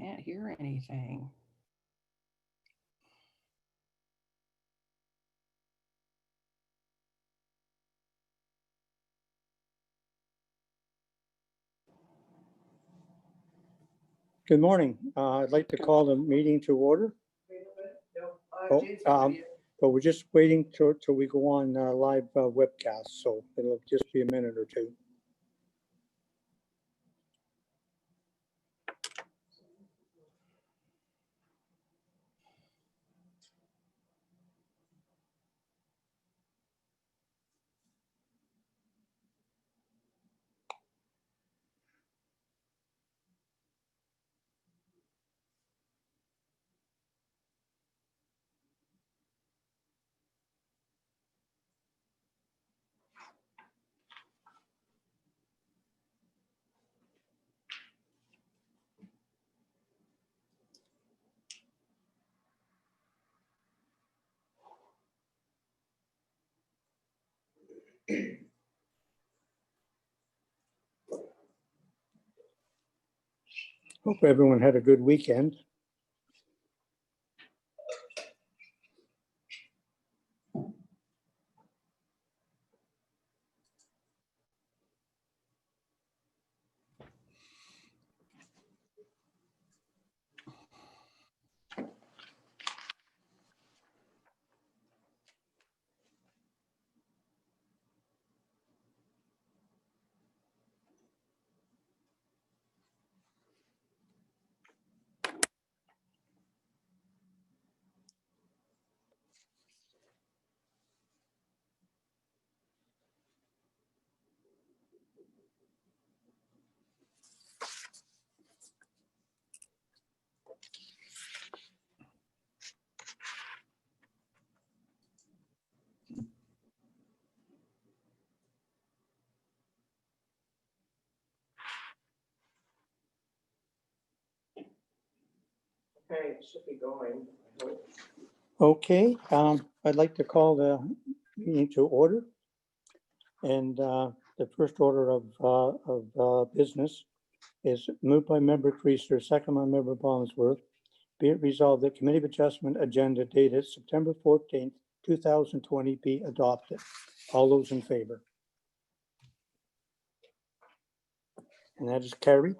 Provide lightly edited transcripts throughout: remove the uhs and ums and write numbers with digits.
Can't hear anything. Good morning. I'd like to call the meeting to order. But we're just waiting till we go on live webcast, so it'll just be a minute or two. Hope everyone had a good weekend. Okay, it should be going. Okay, I'd like to call the meeting to order. And the first order of business is moved by Member Creaser, second by Member Bosworth. Be it resolved that Committee of Adjustment agenda dated September 14th, 2020 be adopted. All those in favor? And that is carried.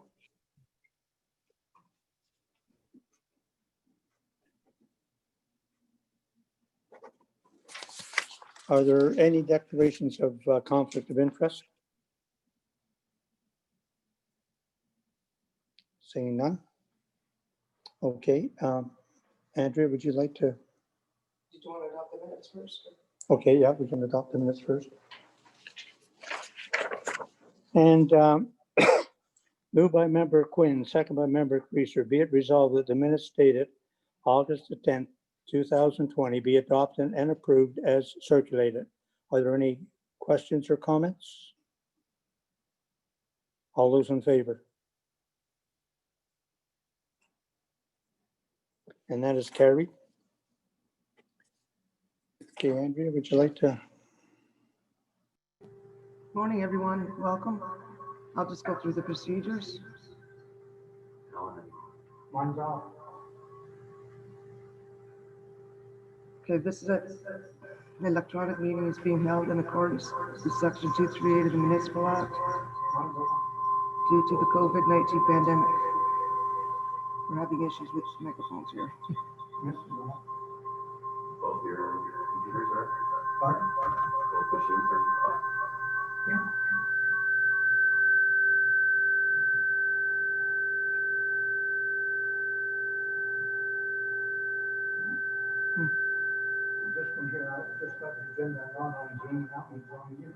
Are there any declarations of conflict of interest? Seeing none. Okay, Andrea, would you like to? Did you want to adopt the minutes first? Okay, yeah, we can adopt the minutes first. And moved by Member Quinn, second by Member Creaser, be it resolved that the minutes dated August the 10th, 2020 be adopted and approved as circulated. Are there any questions or comments? All those in favor? And that is carried. Okay, Andrea, would you like to? Morning, everyone. Welcome. I'll just go through the procedures. Mine's off. Okay, this is an electronic meeting is being held in accordance with Section 238 of the Municipal Act due to the COVID-19 pandemic. We're having issues with microphones here. Both your computers are? Pardon? Both machines are off? Yeah. Just from here, I just got the agenda on Jamie, that one's on you.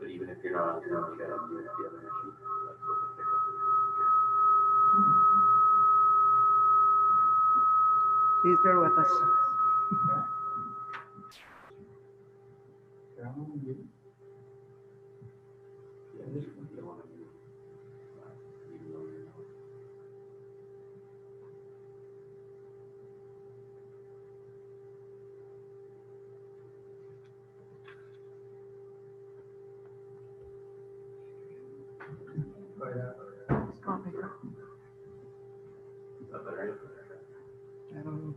But even if you're not on Zoom, you gotta do the other machine. That's what the pickup is. Please bear with us. Yeah. Yeah, I'm on you. Yeah, this would be one of you. Even though you're not. Right, Copy. that better? I don't know.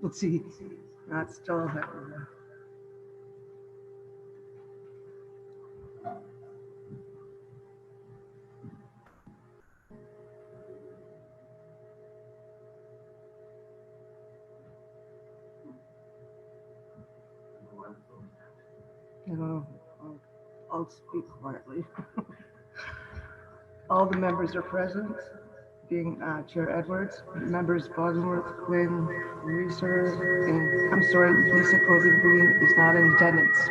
Let's see. That's still happening. I don't know. I'll speak quietly. All the members are present, being Chair Edwards, members Bosworth, Quinn, Reeser, and I'm sorry, Lisa Cozy Green is not in attendance.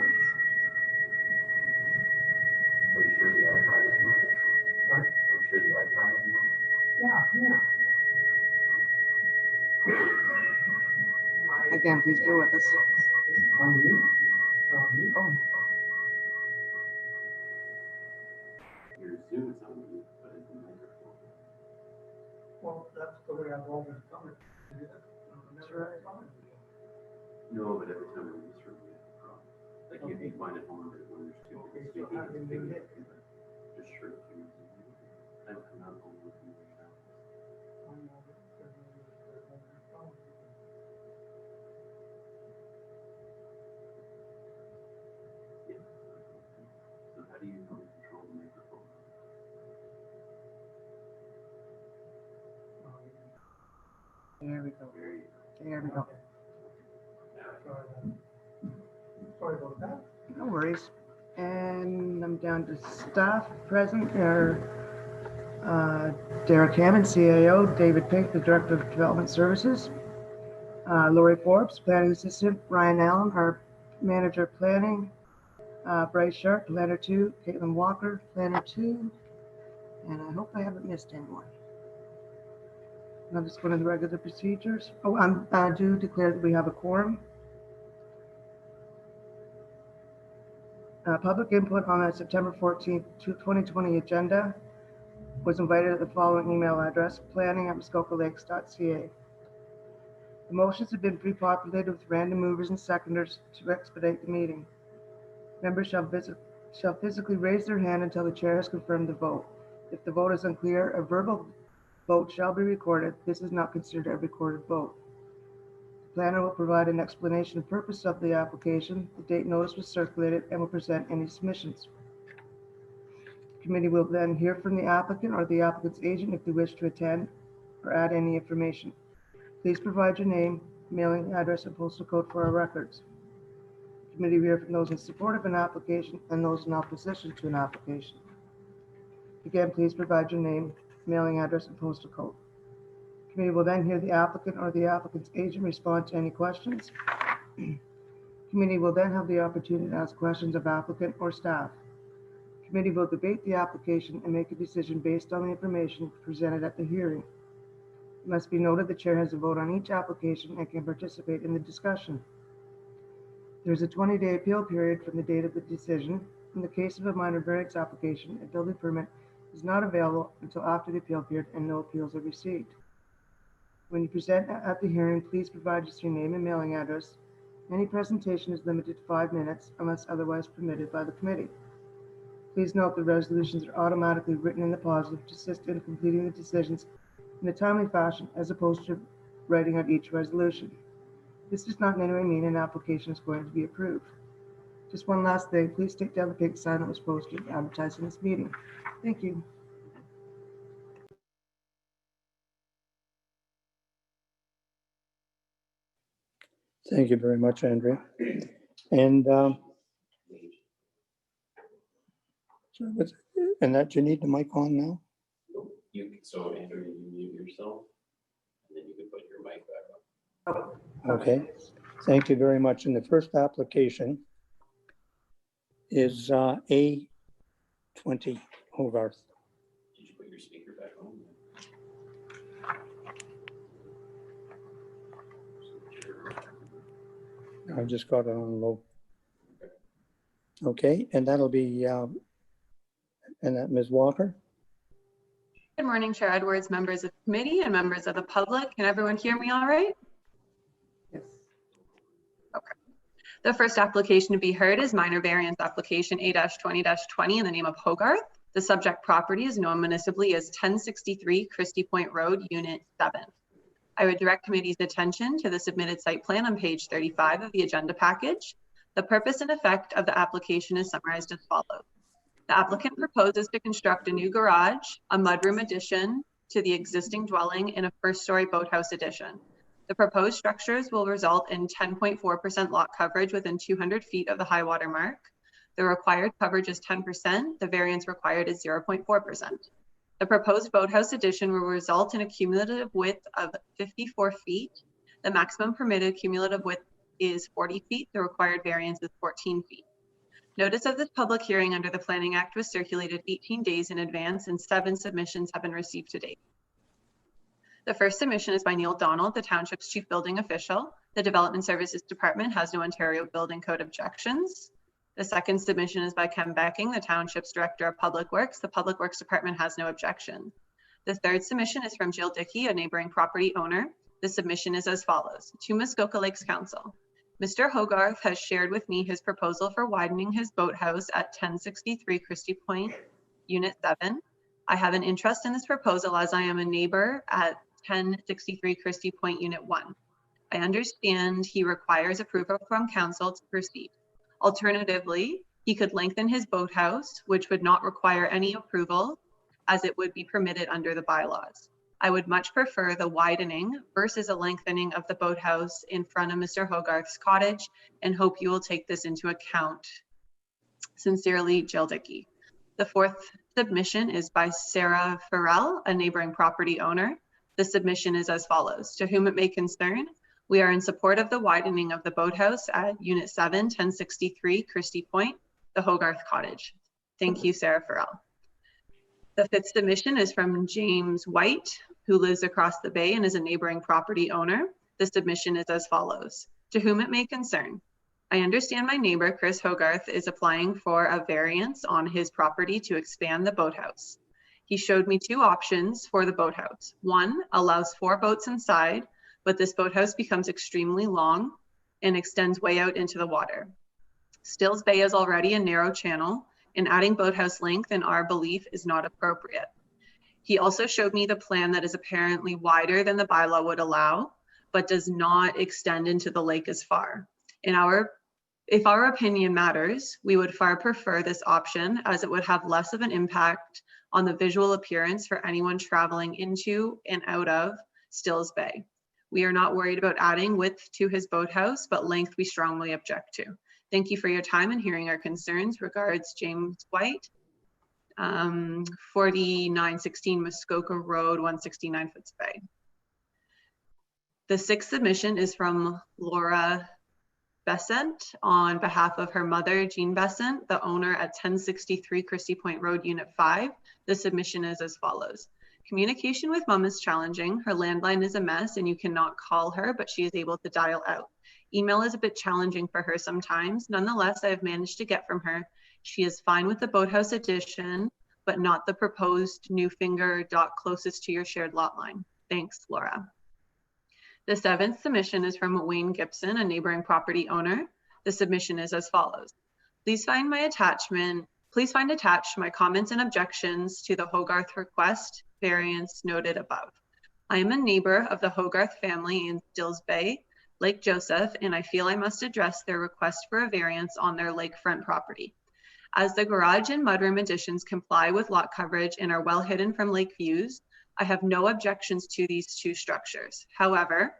Are you sure the iPad is moving? Are you sure the iPad is moving? Again, please bear with us. Oh, Your Zoom is on mute, but it's the microphone. Well, that's the way I've always done it. that's right. No, but every time in this room, we have a problem. Like if you find it hard when there's two people speaking, just sure if you I'm not home with you right now. Yeah. So how do you control the microphone? There we go. There you go. There we go. Sorry about that. No worries. And I'm down to staff present are Derek Hammond, CAO, David Pink, the Director of Development Services, Lori Forbes, Planning Assistant, Ryan Allen, our Manager of Planning, Bryce Sharp, Planner 2, Caitlin Walker, Planner 2, and I hope I haven't missed anyone. I'll just go to the regular procedures. Oh, I do declare that we have a quorum. Public input on the September 14th, 2020 agenda was invited at the following email address, planning@muskokalakes.ca. The motions have been pre-populated with random movers and seconders to expedite the meeting. Members shall physically raise their hand until the chair has confirmed the vote. If the vote is unclear, a verbal vote shall be recorded. This is not considered a recorded vote. The planner will provide an explanation of purpose of the application, the date notice was circulated, and will present any submissions. The committee will then hear from the applicant or the applicant's agent if they wish to attend or add any information. Please provide your name, mailing address, and postal code for our records. The committee will hear from those in support of an application and those in opposition to an application. Again, please provide your name, mailing address, and postal code. The committee will then hear the applicant or the applicant's agent respond to any questions. The committee will then have the opportunity to ask questions of applicant or staff. The committee will debate the application and make a decision based on the information presented at the hearing. It must be noted the chair has a vote on each application and can participate in the discussion. There is a 20-day appeal period from the date of the decision. In the case of a minor variance application, a building permit is not available until after the appeal period and no appeals are received. When you present at the hearing, please provide us your name and mailing address. Any presentation is limited to 5 minutes unless otherwise permitted by the committee. Please note the resolutions are automatically written in the positive to assist in completing the decisions in a timely fashion as opposed to writing out each resolution. This does not in any way mean an application is going to be approved. Just one last thing, please take down the pink sign that was posted advertising this meeting. Thank you. Thank you very much, Andrea. And that you need the mic on now? So Andrew, you mute yourself, and then you can put your mic back up. Okay, thank you very much. And the first application is A20 Hogarth. Did you put your speaker back on? I just got it on low. Okay, and that'll be, and that Ms. Walker? Good morning, Chair Edwards, members of the committee and members of the public. Can everyone hear me all right? Yes. Okay. The first application to be heard is minor variance application A-20-20 in the name of Hogarth. The subject property is known municipally as 1063 Christie Point Road, Unit 7. I would direct committee's attention to the submitted site plan on page 35 of the agenda package. The purpose and effect of the application is summarized as follows. The applicant proposes to construct a new garage, a mudroom addition to the existing dwelling, and a first-story boathouse addition. The proposed structures will result in 10.4% lot coverage within 200 feet of the high water mark. The required coverage is 10%. The variance required is 0.4%. The proposed boathouse addition will result in a cumulative width of 54 feet. The maximum permitted cumulative width is 40 feet. The required variance is 14 feet. Notice of this public hearing under the Planning Act was circulated 18 days in advance, and 7 submissions have been received to date. The first submission is by Neil Donald, the Township's Chief Building Official. The Development Services Department has no Ontario Building Code objections. The second submission is by Ken Becking, the Township's Director of Public Works. The Public Works Department has no objection. The third submission is from Jill Dickey, a neighboring property owner. The submission is as follows. To Muskoka Lakes Council. Mr. Hogarth has shared with me his proposal for widening his boathouse at 1063 Christie Point, Unit 7. I have an interest in this proposal as I am a neighbor at 1063 Christie Point, Unit 1. I understand he requires approval from council to proceed. Alternatively, he could lengthen his boathouse, which would not require any approval as it would be permitted under the bylaws. I would much prefer the widening versus a lengthening of the boathouse in front of Mr. Hogarth's cottage, and hope you will take this into account. Sincerely, Jill Dickey. The fourth submission is by Sarah Farrell, a neighboring property owner. The submission is as follows. To whom it may concern, we are in support of the widening of the boathouse at Unit 7, 1063 Christie Point, the Hogarth Cottage. Thank you, Sarah Farrell. The fifth submission is from James White, who lives across the bay and is a neighboring property owner. The submission is as follows. To whom it may concern, I understand my neighbor, Chris Hogarth, is applying for a variance on his property to expand the boathouse. He showed me 2 options for the boathouse. One allows 4 boats inside, but this boathouse becomes extremely long and extends way out into the water. Stills Bay is already a narrow channel, and adding boathouse length in our belief is not appropriate. He also showed me the plan that is apparently wider than the bylaw would allow, but does not extend into the lake as far. If our opinion matters, we would far prefer this option as it would have less of an impact on the visual appearance for anyone traveling into and out of Stills Bay. We are not worried about adding width to his boathouse, but length we strongly object to. Thank you for your time and hearing our concerns. Regards, James White, 4916 Muskoka Road, 169 Foots Bay. The sixth submission is from Laura Besant on behalf of her mother, Jean Besant, the owner at 1063 Christie Point Road, Unit 5. The submission is as follows. Communication with mom is challenging. Her landline is a mess and you cannot call her, but she is able to dial out. Email is a bit challenging for her sometimes. Nonetheless, I have managed to get from her. She is fine with the boathouse addition, but not the proposed new finger dock closest to your shared lot line. Thanks, Laura. The seventh submission is from Wayne Gibson, a neighboring property owner. The submission is as follows. Please find attached my comments and objections to the Hogarth request variance noted above. I am a neighbor of the Hogarth family in Stills Bay, Lake Joseph, and I feel I must address their request for a variance on their lakefront property. As the garage and mudroom additions comply with lot coverage and are well hidden from lake views, I have no objections to these 2 structures. However,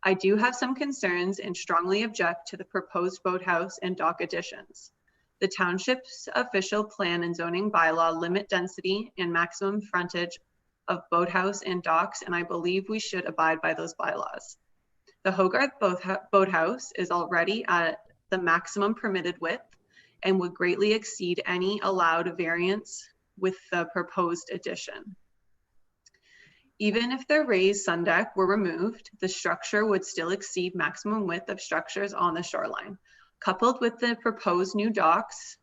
I do have some concerns and strongly object to the proposed boathouse and dock additions. The township's official plan and zoning bylaw limit density and maximum frontage of boathouse and docks, and I believe we should abide by those bylaws. The Hogarth boathouse is already at the maximum permitted width and would greatly exceed any allowed variance with the proposed addition. Even if the raised sun deck were removed, the structure would still exceed maximum width of structures on the shoreline. Coupled with the proposed new docks,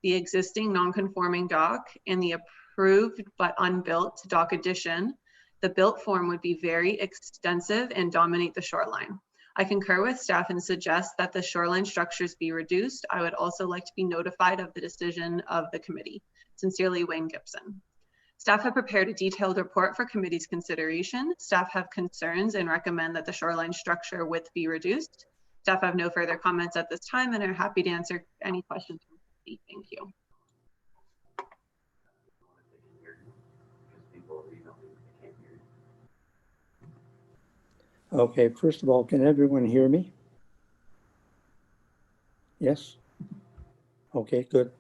the existing non-conforming dock, and the approved but unbuilt dock addition, the built form would be very extensive and dominate the shoreline. I concur with staff and suggest that the shoreline structures be reduced. I would also like to be notified of the decision of the committee. Sincerely, Wayne Gibson. Staff have prepared a detailed report for committee's consideration. Staff have concerns and recommend that the shoreline structure width be reduced. Staff have no further comments at this time and are happy to answer any questions from the committee. Thank you. Okay, first of all, can everyone hear me? Yes? Okay, good.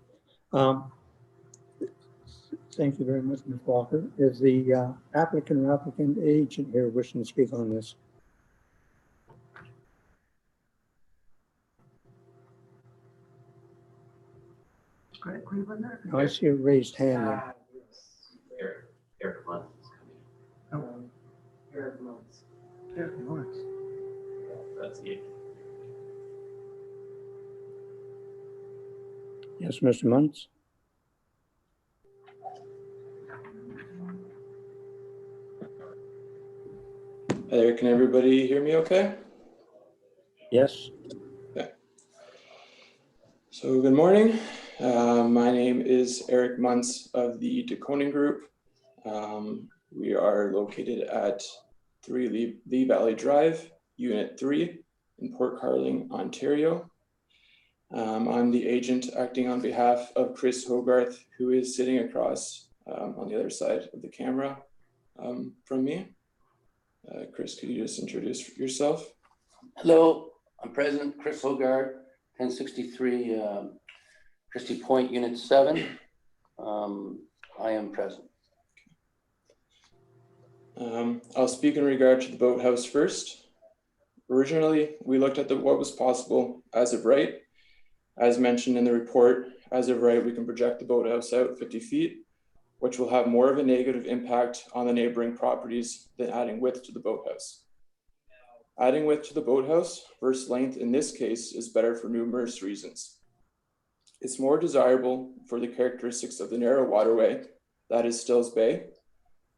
Thank you very much, Ms. Walker. Is the applicant or applicant agent here wishing to speak on this? Greg Cleveland there? No, I see a raised hand there. Eric Lund is coming. Eric Muntz. Eric Lawrence. That's the agent. Yes, Mr. Muntz? Hi there, can everybody hear me okay? Yes. Okay. So good morning. My name is Eric Muntz of the Deconing Group. We are located at 3 Lee Valley Drive, Unit 3 in Port Carling, Ontario. I'm the agent acting on behalf of Chris Hogarth, who is sitting across on the other side of the camera from me. Chris, could you just introduce yourself? Hello, I'm President Chris Hogarth, 1063 Christie Point, Unit 7. I am present. I'll speak in regard to the boathouse first. Originally, we looked at what was possible as of right. As mentioned in the report, as of right, we can project the boathouse out 50 feet, which will have more of a negative impact on the neighboring properties than adding width to the boathouse. Adding width to the boathouse versus length in this case is better for numerous reasons. It's more desirable for the characteristics of the narrow waterway, that is Stills Bay.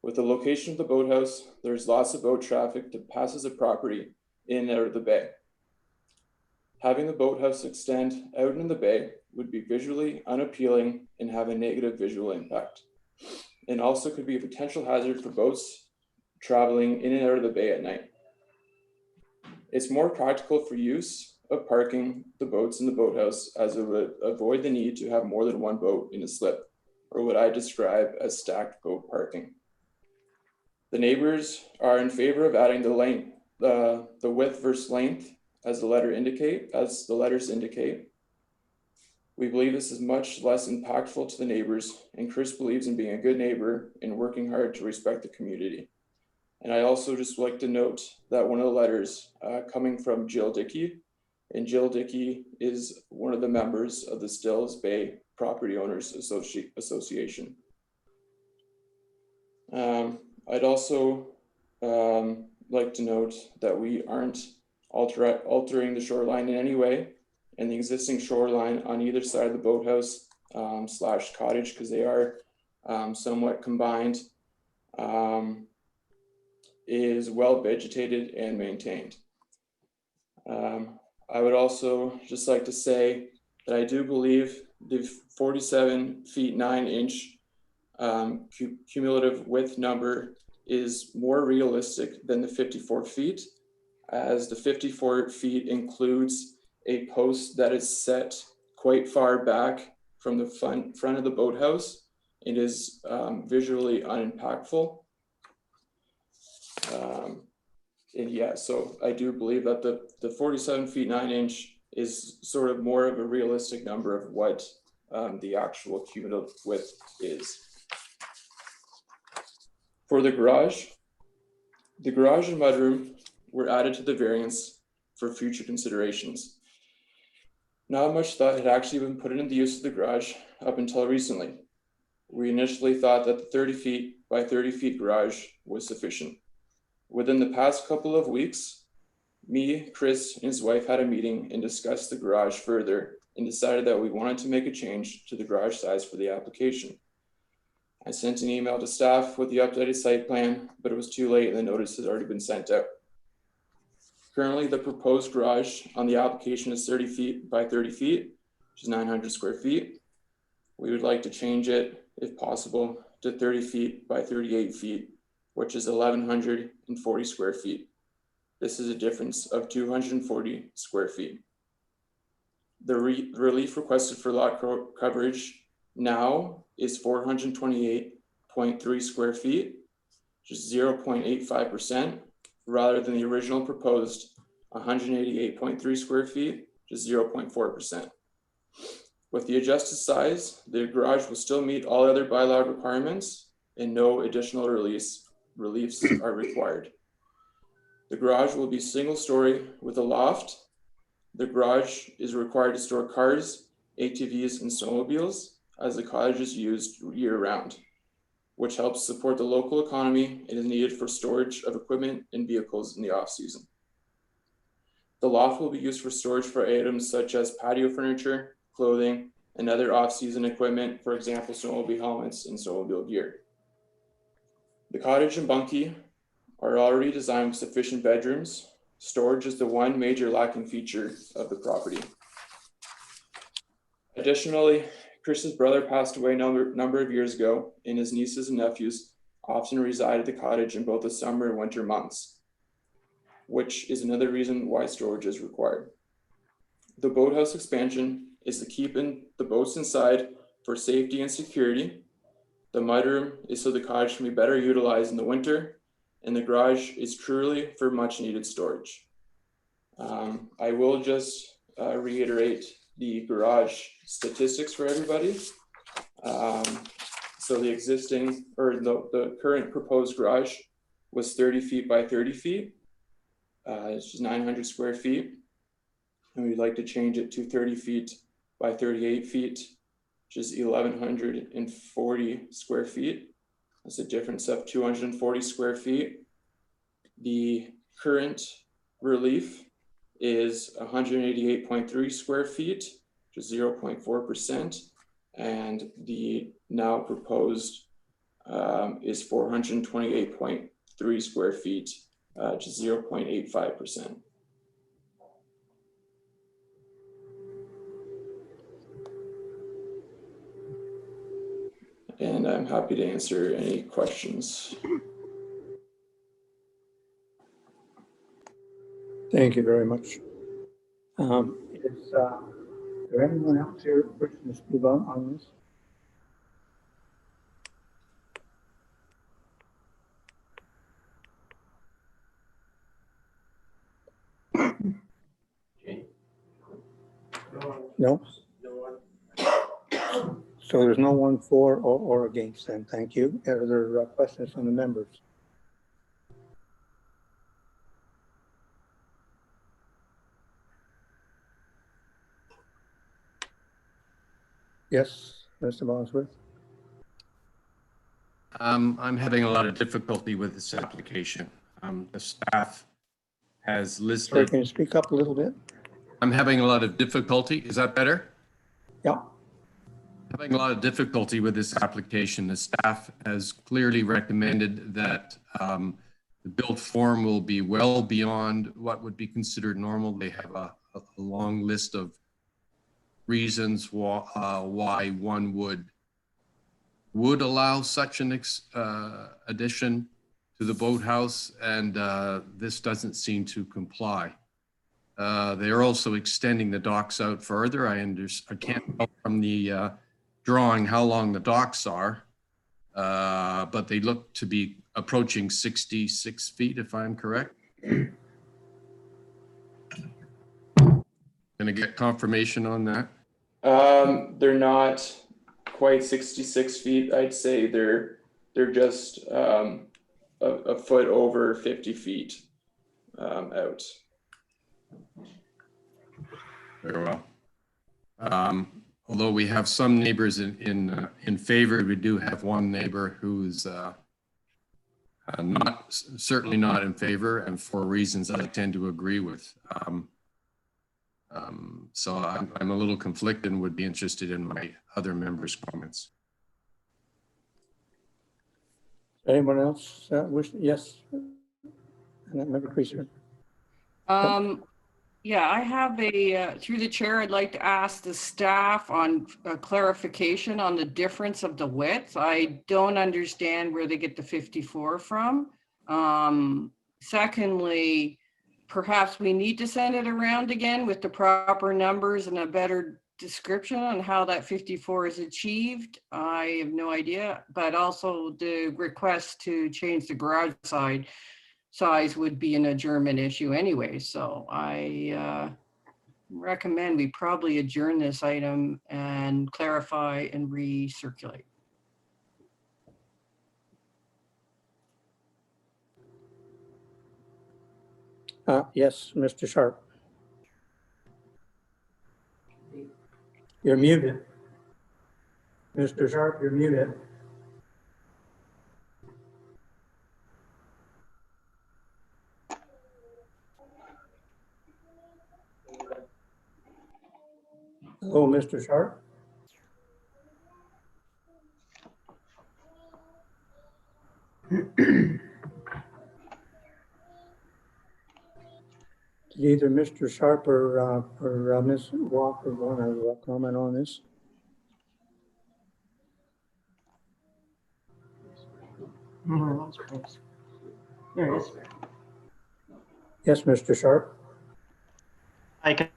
With the location of the boathouse, there's lots of boat traffic that passes the property in and out of the bay. Having the boathouse extend out in the bay would be visually unappealing and have a negative visual impact. And also could be a potential hazard for boats traveling in and out of the bay at night. It's more practical for use of parking the boats in the boathouse, as it would avoid the need to have more than one boat in a slip, or what I describe as stacked boat parking. The neighbors are in favor of adding the width versus length as the letters indicate. We believe this is much less impactful to the neighbors, and Chris believes in being a good neighbor and working hard to respect the community. And I also just like to note that one of the letters coming from Jill Dickey, and Jill Dickey is one of the members of the Stills Bay Property Owners Association. I'd also like to note that we aren't altering the shoreline in any way, and the existing shoreline on either side of the boathouse / cottage, because they are somewhat combined, is well vegetated and maintained. I would also just like to say that I do believe the 47 feet 9 inch cumulative width number is more realistic than the 54 feet, as the 54 feet includes a post that is set quite far back from the front of the boathouse. It is visually unimpactful. And yeah, so I do believe that the 47 feet 9 inch is sort of more of a realistic number of what the actual cumulative width is. For the garage and mudroom were added to the variance for future considerations. Not much thought had actually been put into the use of the garage up until recently. We initially thought that the 30 feet by 30 feet garage was sufficient. Within the past couple of weeks, me, Chris, and his wife had a meeting and discussed the garage further and decided that we wanted to make a change to the garage size for the application. I sent an email to staff with the updated site plan, but it was too late and the notice had already been sent out. Currently, the proposed garage on the application is 30 feet by 30 feet, which is 900 square feet. We would like to change it, if possible, to 30 feet by 38 feet, which is 1,140 square feet. This is a difference of 240 square feet. The relief requested for lot coverage now is 428.3 square feet, which is 0.85%, rather than the original proposed 188.3 square feet, which is 0.4%. With the adjusted size, the garage will still meet all other bylaw requirements and no additional reliefs are required. The garage will be single story with a loft. The garage is required to store cars, ATVs, and snowmobiles as the cottage is used year round, which helps support the local economy and is needed for storage of equipment and vehicles in the off season. The loft will be used for storage for items such as patio furniture, clothing, and other off-season equipment, for example, snowmobile helmets and snowmobile gear. The cottage and bunkie are already designed with sufficient bedrooms. Storage is the one major lacking feature of the property. Additionally, Chris's brother passed away a number of years ago, and his nieces and nephews often reside at the cottage in both the summer and winter months, which is another reason why storage is required. The boathouse expansion is to keep the boats inside for safety and security. The mudroom is so the cottage can be better utilized in the winter, and the garage is truly for much needed storage. I will just reiterate the garage statistics for everybody. So the existing, or the current proposed garage was 30 feet by 30 feet. It's just 900 square feet. And we'd like to change it to 30 feet by 38 feet, which is 1,140 square feet. That's a difference of 240 square feet. The current relief is 188.3 square feet, which is 0.4%. And the now proposed is 428.3 square feet, which is 0.85%. And I'm happy to answer any questions. Thank you very much. Is there anyone else here wishing to speak on this? No? So there's no one for or against then. Thank you. Are there questions from the members? Yes, Mr. Bosworth. I'm having a lot of difficulty with this application. The staff has Sorry, listed. can you speak up a little bit? I'm having a lot of difficulty. Is that better? Yeah. Having a lot of difficulty with this application. The staff has clearly recommended that the build form will be well beyond what would be considered normal. They have a long list of reasons why one would allow such an addition to the boathouse, and this doesn't seem to comply. They are also extending the docks out further. I can't tell from the drawing how long the docks are, but they look to be approaching 66 feet, if I'm correct. Gonna get confirmation on that. They're not quite 66 feet. I'd say they're just a foot over 50 feet out. Very well. Although we have some neighbors in favor, we do have one neighbor who's certainly not in favor, and for reasons I tend to agree with. So I'm a little conflicted and would be interested in my other members' comments. Anyone else wish? Yes. And that member Creaser. Yeah, I have through the chair, I'd like to ask the staff on clarification on the difference of the width. I don't understand where they get the 54 from. Secondly, perhaps we need to send it around again with the proper numbers and a better description on how that 54 is achieved. I have no idea, but also the request to change the garage size would be an adjournment issue anyway. So I recommend we probably adjourn this item and clarify and recirculate. Yes, Mr. Sharp. You're muted. Mr. Sharp, you're muted. Hello, Mr. Sharp. Did either Mr. Sharp or Ms. Walker want to comment on this? There it is. Yes, Mr. Sharp. I can.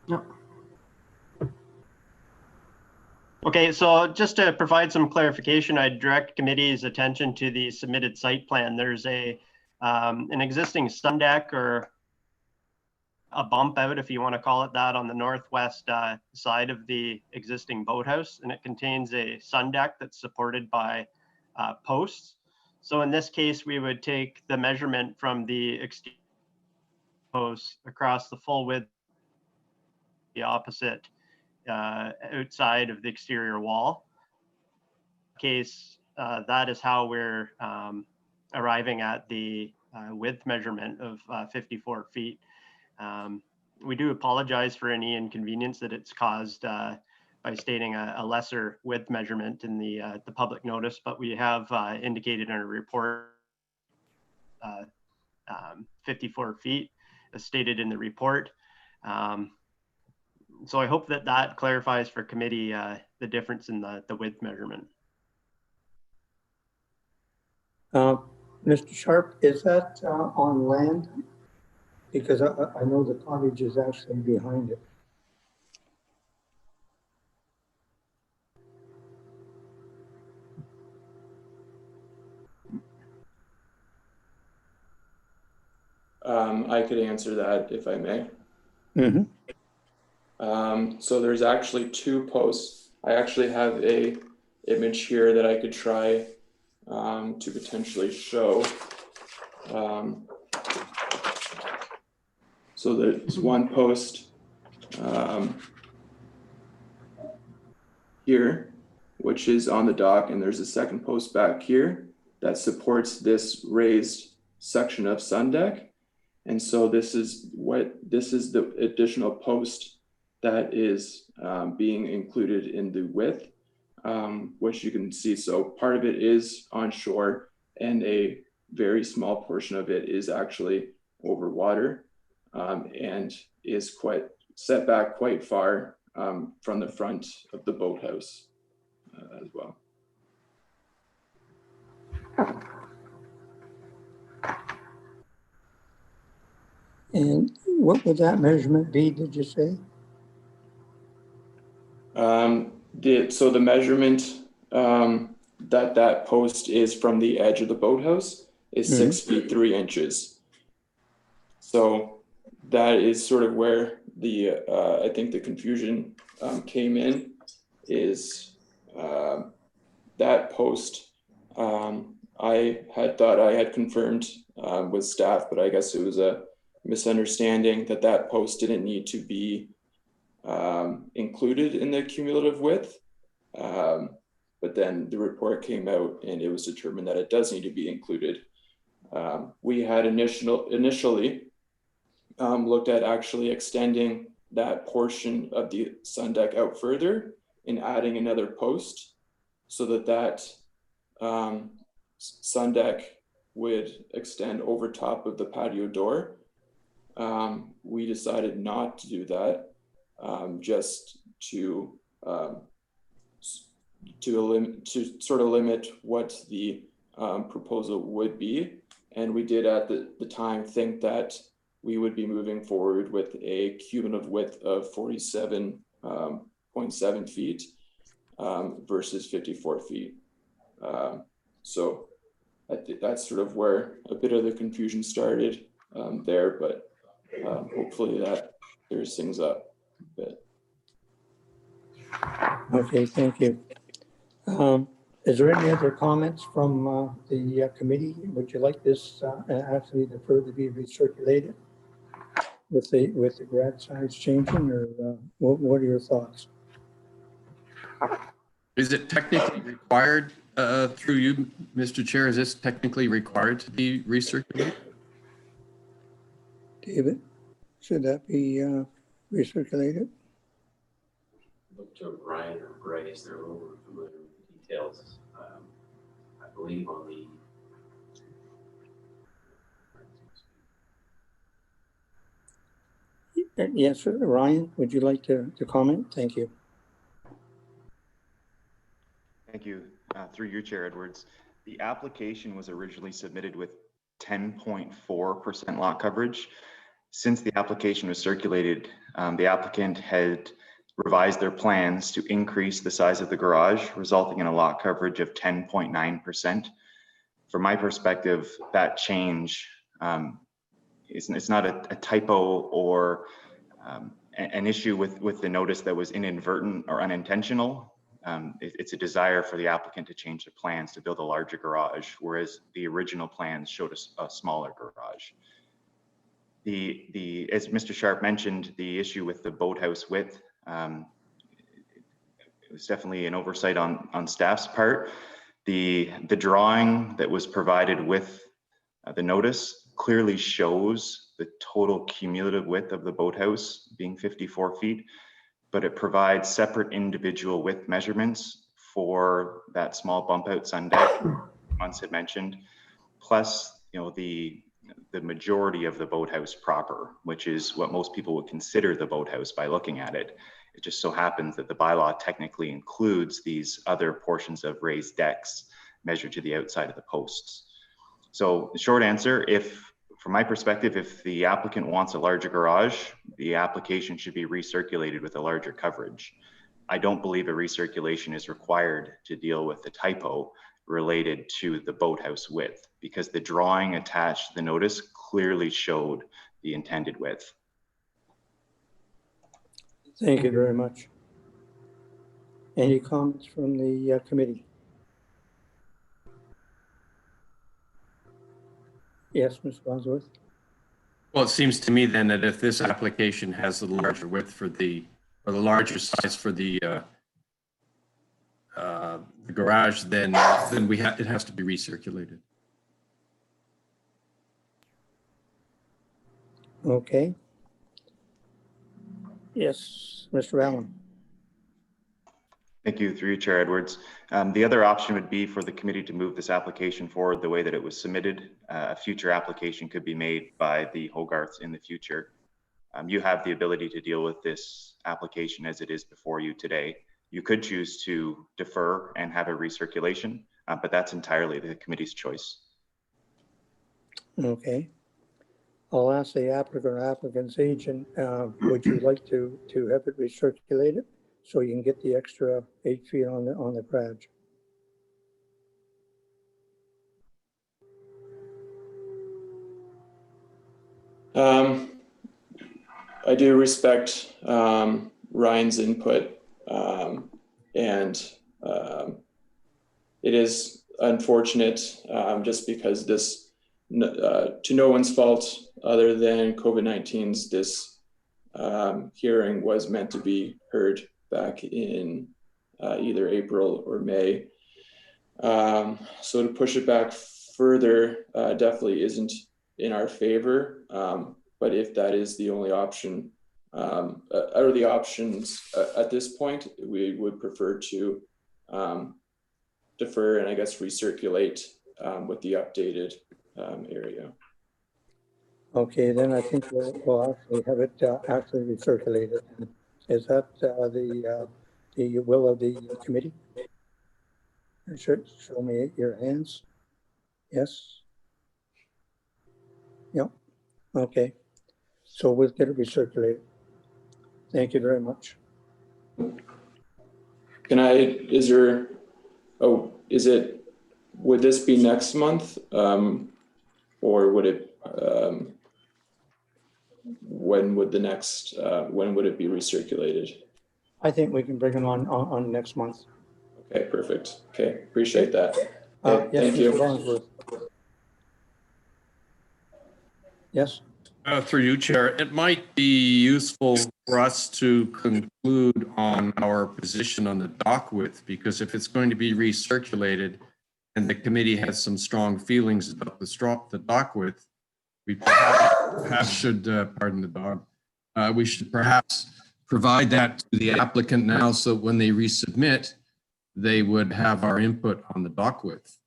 No. Okay, so just to provide some clarification, I direct committee's attention to the submitted site plan. There's an existing sun deck or a bump out, if you want to call it that, on the northwest side of the existing boathouse, and it contains a sun deck that's supported by posts. So in this case, we would take the measurement from the exterior posts across the full width, the opposite outside of the exterior wall. Case that is how we're arriving at the width measurement of 54 feet. We do apologize for any inconvenience that it's caused by stating a lesser width measurement in the public notice, but we have indicated in a report 54 feet as stated in the report. So I hope that that clarifies for committee the difference in the width measurement. Mr. Sharp, is that on land? Because I know the cottage is actually behind it. I could answer that if I may. Mm-hmm. So there's actually two posts. I actually have a image here that I could try to potentially show. So there's one post here, which is on the dock, and there's a second post back here that supports this raised section of sun deck. And so this is the additional post that is being included in the width, which you can see. So part of it is on shore, and a very small portion of it is actually over water, and is quite set back quite far from the front of the boathouse as well. And what would that measurement be, did you say? So the measurement that post is from the edge of the boathouse is 6 feet 3 inches. So that is sort of where the I think the confusion came in, is that post. I had thought I had confirmed with staff, but I guess it was a misunderstanding that post didn't need to be included in the cumulative width. But then the report came out and it was determined that it does need to be included. We had initially looked at actually extending that portion of the sun deck out further and adding another post so that sun deck would extend over top of the patio door. we decided not to do that, just to sort of limit what the proposal would be. And we did at the time think that we would be moving forward with a cumulative width of 47.7 feet versus 54 feet. So I think that's sort of where a bit of the confusion started there, but hopefully that clears things up a bit. Okay, thank you. Is there any other comments from the committee? Would you like this actually to further be recirculated with the garage size changing, or what are your thoughts? Is it technically required through you, Mr. Chair? Is this technically required to be recirculated? David, should that be recirculated? Look to Ryan or Bryce, they're a little more familiar with the details. I believe on the Yes, Ryan, would you like to comment? Thank you. Thank you. Through you, Chair Edwards. The application was originally submitted with 10.4% lot coverage. Since the application was circulated, the applicant had revised their plans to increase the size of the garage, resulting in a lot coverage of 10.9%. From my perspective, that change it's not a typo or an issue with the notice that was inadvertent or unintentional. It's a desire for the applicant to change the plans to build a larger garage, whereas the original plans showed a smaller garage. As Mr. Sharp mentioned, the issue with the boathouse width, it was definitely an oversight on staff's part. The drawing that was provided with the notice clearly shows the total cumulative width of the boathouse being 54 feet, but it provides separate individual width measurements for that small bump out sun deck Munce had mentioned, plus the majority of the boathouse proper, which is what most people would consider the boathouse by looking at it. It just so happens that the bylaw technically includes these other portions of raised decks measured to the outside of the posts. So the short answer, from my perspective, if the applicant wants a larger garage, the application should be recirculated with a larger coverage. I don't believe a recirculation is required to deal with the typo related to the boathouse width, because the drawing attached to the notice clearly showed the intended width. Thank you very much. Any comments from the committee? Yes, Ms. Bosworth. Well, it seems to me then that if this application has the larger width or the larger size for the garage, then it has to be recirculated. Okay. Yes, Mr. Allen. Thank you, through you, Chair Edwards. The other option would be for the committee to move this application forward the way that it was submitted. A future application could be made by the Hogarths in the future. You have the ability to deal with this application as it is before you today. You could choose to defer and have a recirculation, but that's entirely the committee's choice. Okay. I'll ask the applicant or applicant's agent, would you like to have it recirculated so you can get the extra 8 feet on the garage? I do respect Ryan's input, and it is unfortunate just because this, to no one's fault other than COVID-19's, this hearing was meant to be heard back in either April or May. So to push it back further definitely isn't in our favor. But if that is the only option, or the options at this point, we would prefer to defer and I guess recirculate with the updated area. Okay, then I think we'll actually have it actually recirculated. Is that the will of the committee? Show me your hands. Yes? Yep. Okay. So we'll get it recirculated. Thank you very much. Would this be next month? Or would it, when would it be recirculated? I think we can bring it on next month. Okay, perfect. Okay, appreciate that. Okay, Yes, thank you. Mr. Lawrence. Yes. Through you, Chair, it might be useful for us to conclude on our position on the dock width, because if it's going to be recirculated and the committee has some strong feelings about the dock width, we perhaps should, pardon the dog, we should perhaps provide that to the applicant now, so when they resubmit, they would have our input on the dock width.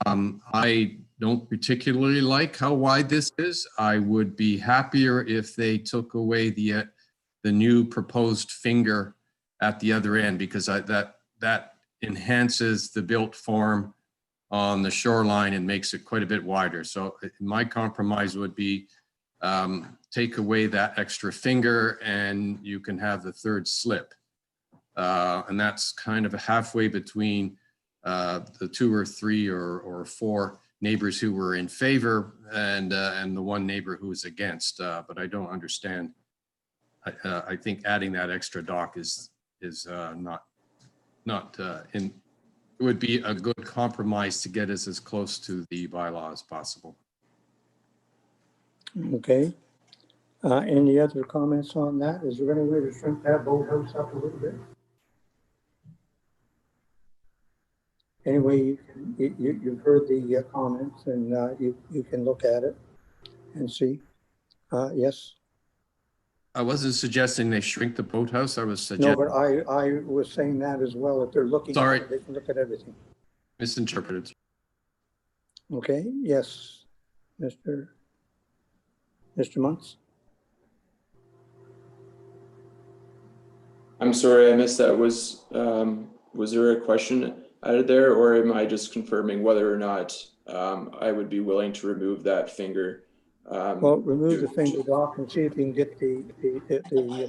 I don't particularly like how wide this is. I would be happier if they took away the new proposed finger at the other end, because that enhances the built form on the shoreline and makes it quite a bit wider. So my compromise would be take away that extra finger and you can have the third slip. And that's kind of a halfway between the 2 or 3 or 4 neighbors who were in favor and the one neighbor who was against. But I don't understand. I think adding that extra dock is not in. It would be a good compromise to get us as close to the bylaw as possible. Okay. Any other comments on that? Is there any way to shrink that boathouse up a little bit? Anyway, you've heard the comments and you can look at it and see. Yes. I wasn't suggesting they shrink the boathouse. I was suggesting. No, but I was saying that as well. If they're looking, Sorry, at it, they can look at everything. Misinterpreted. Okay. Yes, Mr. Muntz. I'm sorry, I missed that. Was there a question added there, or am I just confirming whether or not I would be willing to remove that finger? Well, remove the finger off and see if you can get the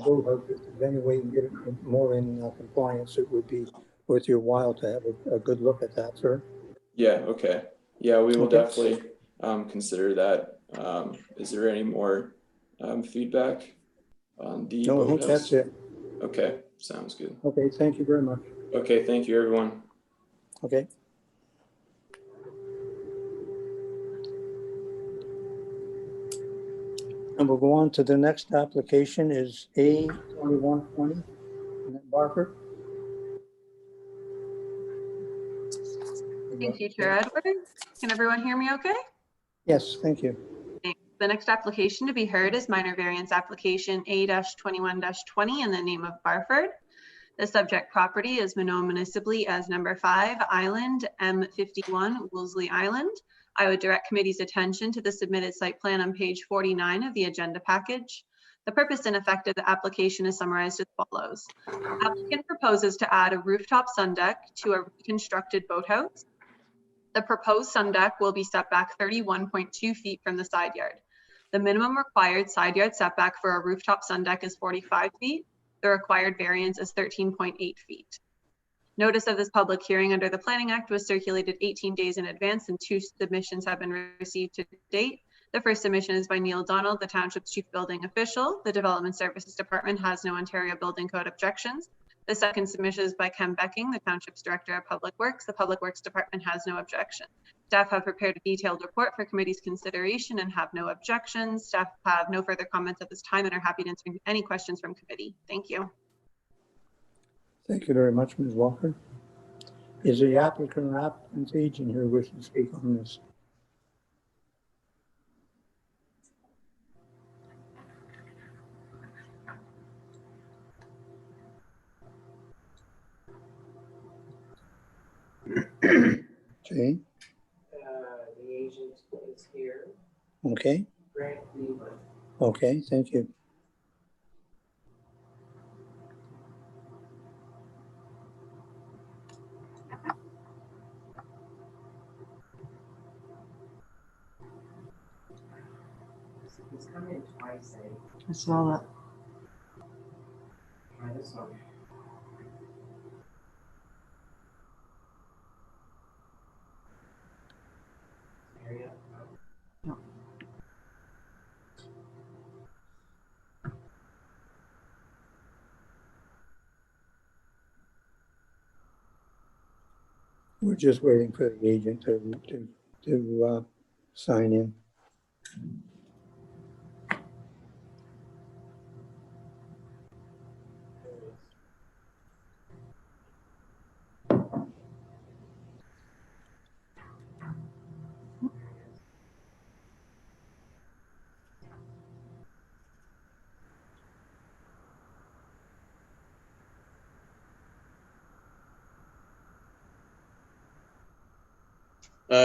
boathouse. If there's any way you can get it more in compliance, it would be worth your while to have a good look at that, sir. Yeah. Okay. Yeah, we will definitely consider that. Is there any more feedback on the No, I think boathouse? that's it. Okay, sounds good. Okay, thank you very much. Okay, thank you, everyone. Okay. And we'll go on to the next application is A2120, Barker. Thank you, Chair Edwards. Can everyone hear me okay? Yes, thank you. Thanks. The next application to be heard is minor variance application A-21-20 in the name of Barford. The subject property is known municipally as number 5 Island M51 Woolsey Island. I would direct committee's attention to the submitted site plan on page 49 of the agenda package. The purpose and effect of the application is summarized as follows. Applicant proposes to add a rooftop sun deck to a reconstructed boathouse. The proposed sun deck will be set back 31.2 feet from the side yard. The minimum required side yard setback for a rooftop sun deck is 45 feet. The required variance is 13.8 feet. Notice of this public hearing under the Planning Act was circulated 18 days in advance and 2 submissions have been received to date. The first submission is by Neil Donald, the Township's Chief Building Official. The Development Services Department has no Ontario Building Code objections. The second submission is by Ken Becking, the Township's Director of Public Works. The Public Works Department has no objection. Staff have prepared a detailed report for committee's consideration and have no objections. Staff have no further comments at this time and are happy to answer any questions from committee. Thank you. Thank you very much, Ms. Walker. Is the applicant or applicant's agent here wishing to speak on this? Okay. The agent is here. Okay. Grant Cleveland. Okay, thank you. He's come in twice, eh? I saw that. Try this one. Area. No. We're just waiting for the agent to sign in.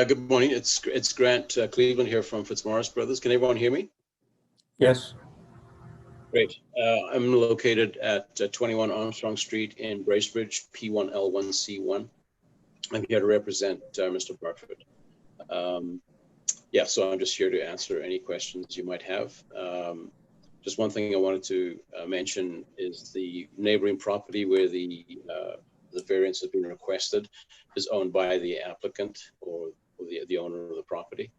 Good morning. It's Grant Cleveland here from Fitzmaurice Brothers. Can everyone hear me? Yes. Great. I'm located at 21 Armstrong Street in Bracebridge, P1L1C1. I'm here to represent Mr. Barfoot. Yeah, so I'm just here to answer any questions you might have. Just one thing I wanted to mention is the neighboring property where the variance has been requested is owned by the applicant or the owner of the property.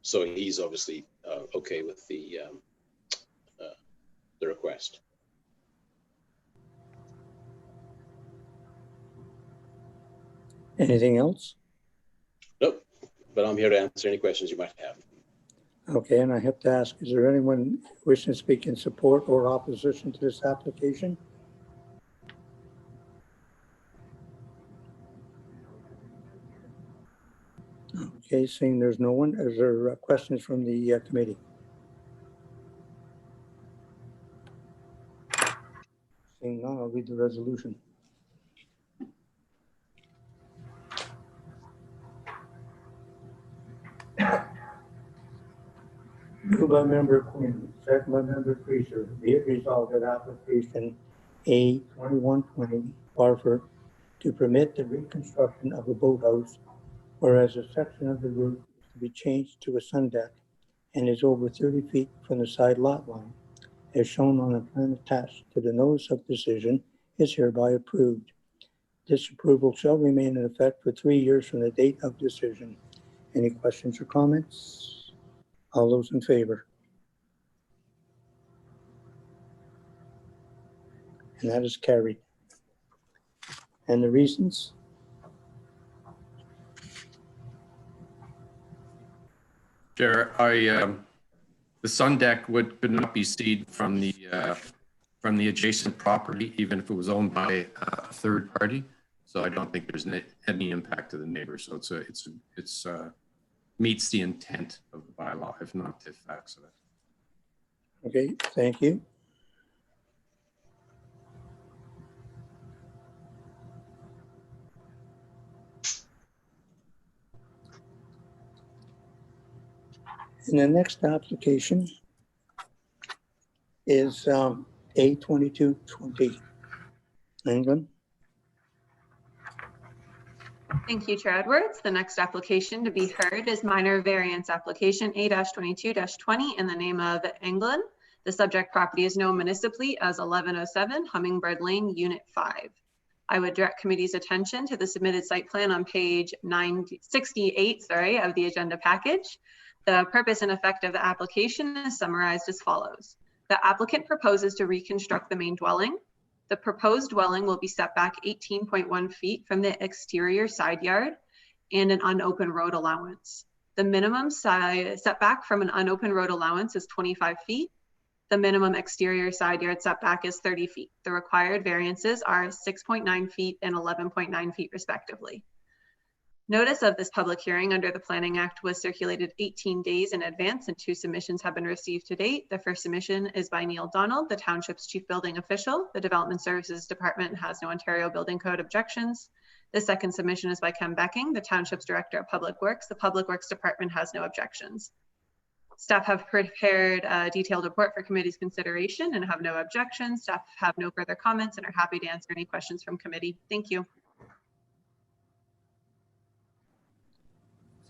So he's obviously okay with the request. Anything else? Nope, but I'm here to answer any questions you might have. Okay, and I have to ask, is there anyone wishing to speak in support or opposition to this application? Okay, seeing there's no one, is there questions from the committee? Seeing none, I'll read the resolution. Moved by member Quinn, second by member Creaser, be it resolved that application A 2120 Barfoot to permit the reconstruction of a boathouse, whereas a section of the roof is to be changed to a sun deck and is over 30 feet from the side lot line, as shown on a plan attached to the notice of decision, is hereby approved. This approval shall remain in effect for 3 years from the date of decision. Any questions or comments? All those in favor? And that is carried. And the reasons? Chair, the sun deck could not be seen from the adjacent property, even if it was owned by a third party. So I don't think there's any impact to the neighbors. So it's meets the intent of the bylaw, if not the facts of it. Okay, thank you. And the next application is A2220. England. Thank you, Chair Edwards. The next application to be heard is minor variance application A-22-20 in the name of England. The subject property is known municipally as 1107 Hummingbird Lane, Unit 5. I would direct committee's attention to the submitted site plan on page 968 of the agenda package. The purpose and effect of the application is summarized as follows. The applicant proposes to reconstruct the main dwelling. The proposed dwelling will be set back 18.1 feet from the exterior side yard and an unopened road allowance. The minimum setback from an unopened road allowance is 25 feet. The minimum exterior side yard setback is 30 feet. The required variances are 6.9 feet and 11.9 feet respectively. Notice of this public hearing under the Planning Act was circulated 18 days in advance and 2 submissions have been received to date. The first submission is by Neil Donald, the Township's Chief Building Official. The Development Services Department has no Ontario Building Code objections. The second submission is by Ken Becking, the Township's Director of Public Works. The Public Works Department has no objections. Staff have prepared a detailed report for committee's consideration and have no objections. Staff have no further comments and are happy to answer any questions from committee. Thank you.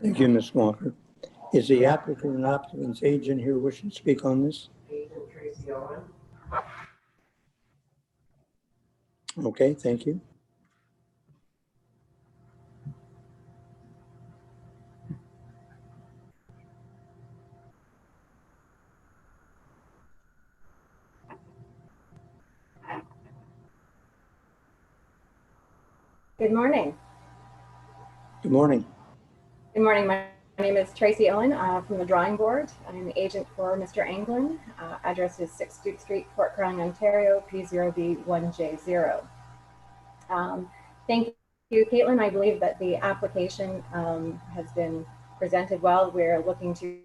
Thank you, Ms. Walker. Is the applicant and applicant's agent here wishing to speak on this? Agent Tracy Owen. Okay, thank you. Good morning. Good morning. Good morning. My name is Tracy Owen from the Drawing Board. I'm the agent for Mr. Anglin. Address is 6 Duke Street, Port Crone, Ontario, P0B1J0. Thank you, Caitlin. I believe that the application has been presented well. We're looking to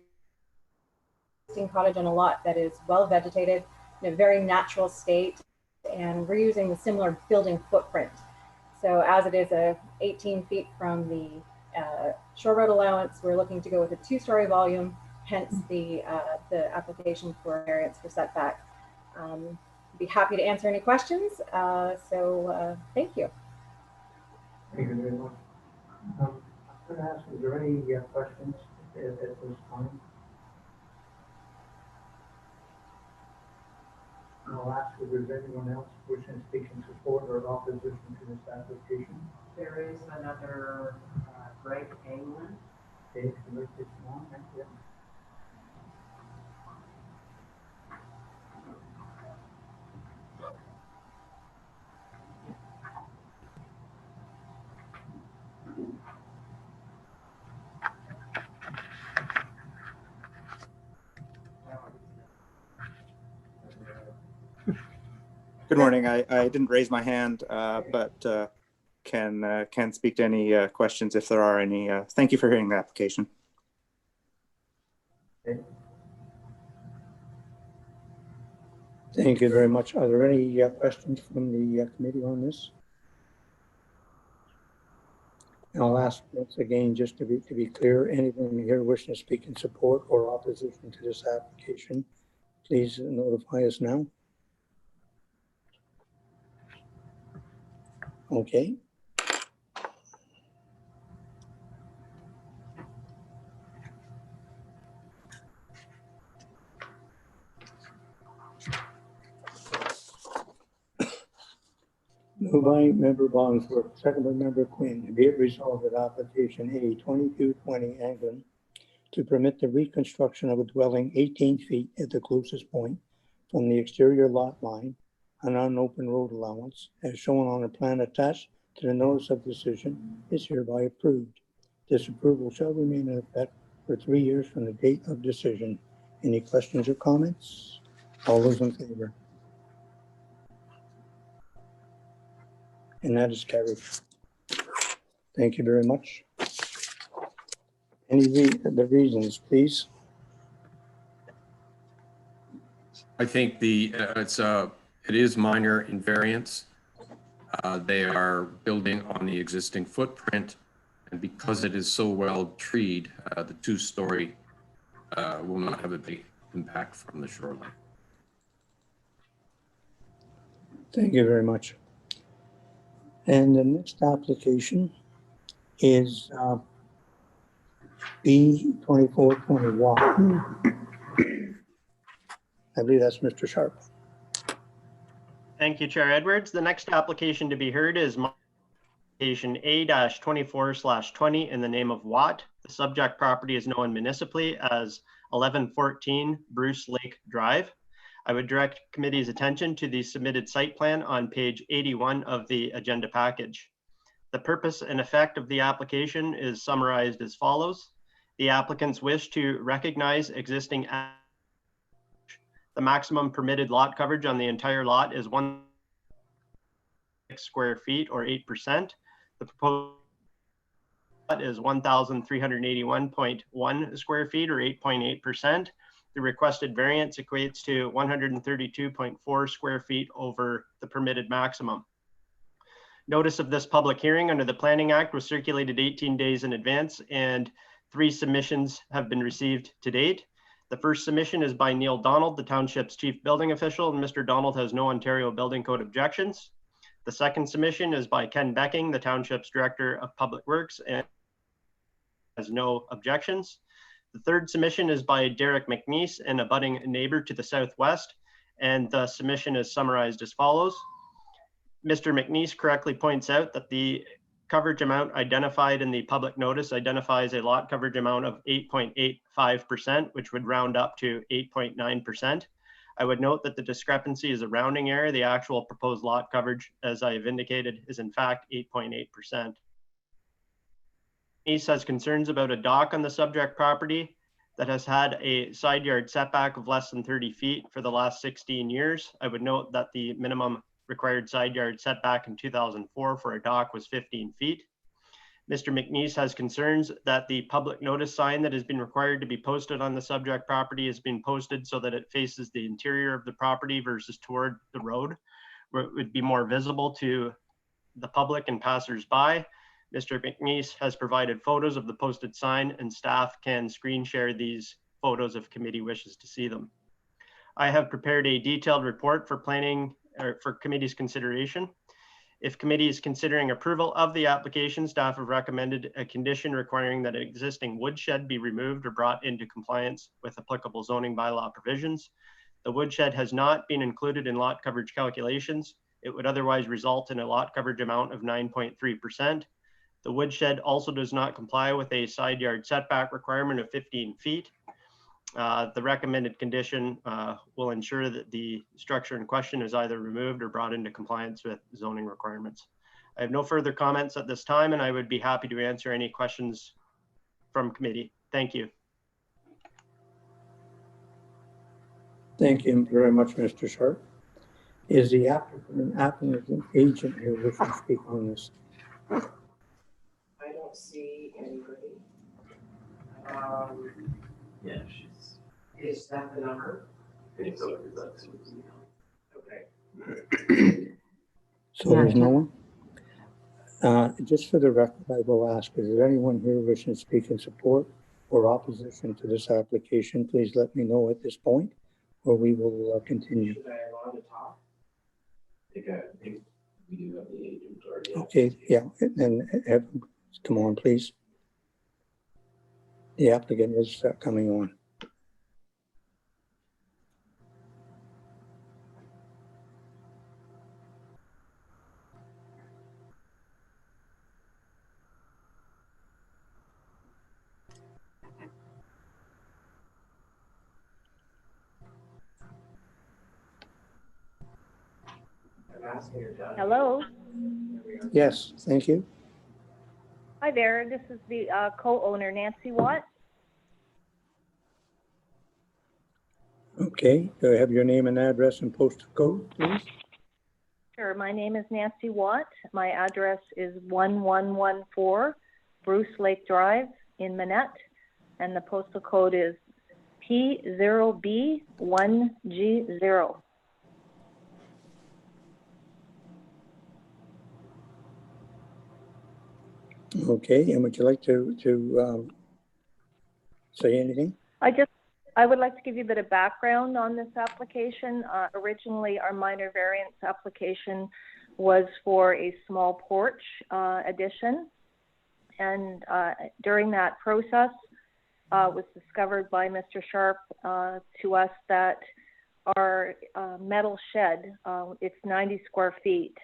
cottage on a lot that is well vegetated in a very natural state, and we're using the similar building footprint. So as it is 18 feet from the shore road allowance, we're looking to go with a 2-story volume, hence the application for variance for setback. Be happy to answer any questions. Thank you. Thank you very much. I'm going to ask, is there any questions at this time? I'll ask if there's anyone else wishing to speak in support or opposition to this application. There is another Greg Anglin. Okay, so it's on. Thank you. Good morning. I didn't raise my hand, but can speak to any questions if there are any. Thank you for hearing the application. Okay. Thank you very much. Are there any questions from the committee on this? And I'll ask once again, just to be clear, anyone here wishing to speak in support or opposition to this application, please notify us now. Okay. Moved by Member Bongsworth, second by Member Quinn. Be it resolved that application A 2220 Anglin to permit the reconstruction of a dwelling 18 feet at the closest point from the exterior lot line on an open road allowance, as shown on a plan attached to the notice of decision, is hereby approved. This approval shall remain in effect for 3 years from the date of decision. Any questions or comments? All those in favor? And that is carried. Thank you very much. Any the reasons, please? I think it is minor in variance. They are building on the existing footprint, and because it is so well treed, the 2-story will not have a big impact from the shoreline. Thank you very much. And the next application is B2421. I believe that's Mr. Sharp. Thank you, Chair Edwards. The next application to be heard is application A-24/20 in the name of Watt. The subject property is known municipally as 1114 Bruce Lake Drive. I would direct committee's attention to the submitted site plan on page 81 of the agenda package. The purpose and effect of the application is summarized as follows. The applicants wish to recognize existing. The maximum permitted lot coverage on the entire lot is 1 square feet or 8%. The proposed lot is 1,381.1 square feet or 8.8%. The requested variance equates to 132.4 square feet over the permitted maximum. Notice of this public hearing under the Planning Act was circulated 18 days in advance, and 3 submissions have been received to date. The first submission is by Neil Donald, the township's chief building official, and Mr. Donald has no Ontario Building Code objections. The second submission is by Ken Becking, the township's director of public works, and has no objections. The third submission is by Derek McNiece, an abutting neighbor to the southwest, and the submission is summarized as follows. Mr. McNiece correctly points out that the coverage amount identified in the public notice identifies a lot coverage amount of 8.85%, which would round up to 8.9%. I would note that the discrepancy is a rounding error. The actual proposed lot coverage, as I have indicated, is in fact 8.8%. McNiece has concerns about a dock on the subject property that has had a side yard setback of less than 30 feet for the last 16 years. I would note that the minimum required side yard setback in 2004 for a dock was 15 feet. Mr. McNiece has concerns that the public notice sign that has been required to be posted on the subject property has been posted so that it faces the interior of the property versus toward the road, where it would be more visible to the public and passers-by. Mr. McNiece has provided photos of the posted sign, and staff can screen share these photos if committee wishes to see them. I have prepared a detailed report for committee's consideration. If committee is considering approval of the application, staff have recommended a condition requiring that an existing woodshed be removed or brought into compliance with applicable zoning bylaw provisions. The woodshed has not been included in lot coverage calculations. It would otherwise result in a lot coverage amount of 9.3%. The woodshed also does not comply with a side yard setback requirement of 15 feet. The recommended condition will ensure that the structure in question is either removed or brought into compliance with zoning requirements. I have no further comments at this time, and I would be happy to answer any questions from committee. Thank you. Thank you very much, Mr. Sharp. Is the applicant agent here wishing to speak on this? I don't see anybody. Yeah, she's. Is that the number? I think so, because that's. Okay. So there's no one? Just for the record, I will ask, is there anyone here wishing to speak in support or opposition to this application? Please let me know at this point, or we will continue. Should I allow to talk? I think we do have the agent already. Okay, yeah, then come on, please. The applicant is coming on. Hello. Yes, thank you. Hi there. This is the co-owner, Nancy Watt. Okay, do I have your name and address and postal code, please? Sure. My name is Nancy Watt. My address is 1114 Bruce Lake Drive in Manette, and the postal code is P0B1G0. Okay, and would you like to say anything? I would like to give you a bit of background on this application. Originally, our minor variance application was for a small porch addition. And during that process, it was discovered by Mr. Sharp to us that our metal shed, it's 90 square feet,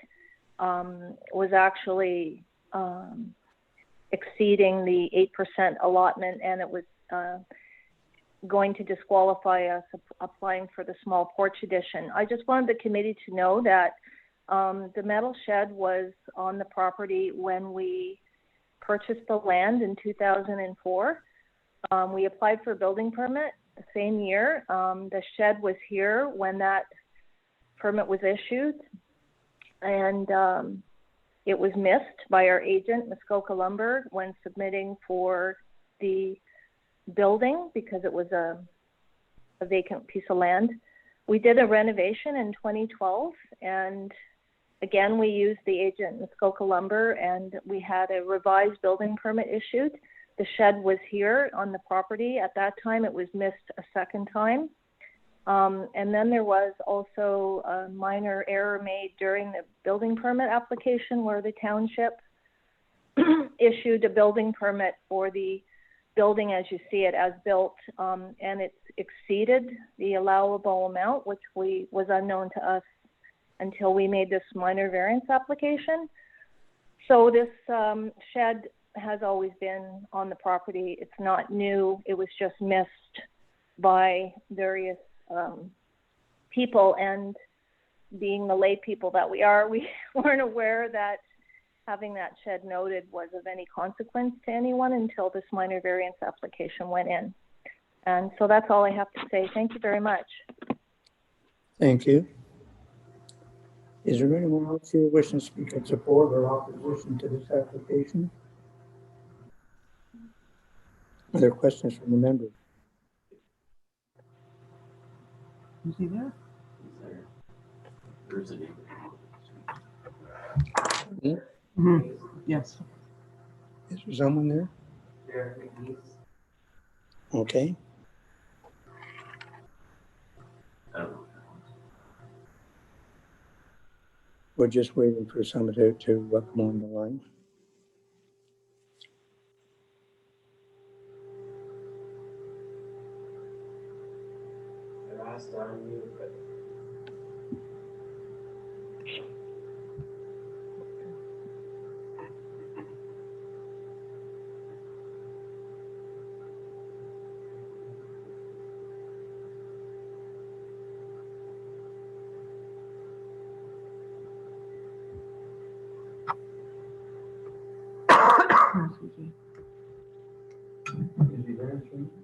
was actually exceeding the 8% allotment, and it was going to disqualify us applying for the small porch addition. I just wanted the committee to know that the metal shed was on the property when we purchased the land in 2004. We applied for a building permit the same year. The shed was here when that permit was issued, and it was missed by our agent, Muskoka Lumber, when submitting for the building because it was a vacant piece of land. We did a renovation in 2012, and again, we used the agent Muskoka Lumber, and we had a revised building permit issued. the shed was here on the property. At that time, it was missed a second time. And then there was also a minor error made during the building permit application where the township issued a building permit for the building as you see it as built, and it's exceeded the allowable amount, which was unknown to us until we made this minor variance application. So this shed has always been on the property. It's not new. It was just missed by various people, and being the lay people that we are, we weren't aware that having that shed noted was of any consequence to anyone until this minor variance application went in. And so that's all I have to say. Thank you very much. Thank you. Is there anyone else here wishing to speak in support or opposition to this application? Are there questions from the members? Is he there? There's a neighbor. Mm-hmm. Yes. Is there someone there? McNiece. Okay. I don't know. We're just waiting for someone to come on the line. They're asked to unmute, but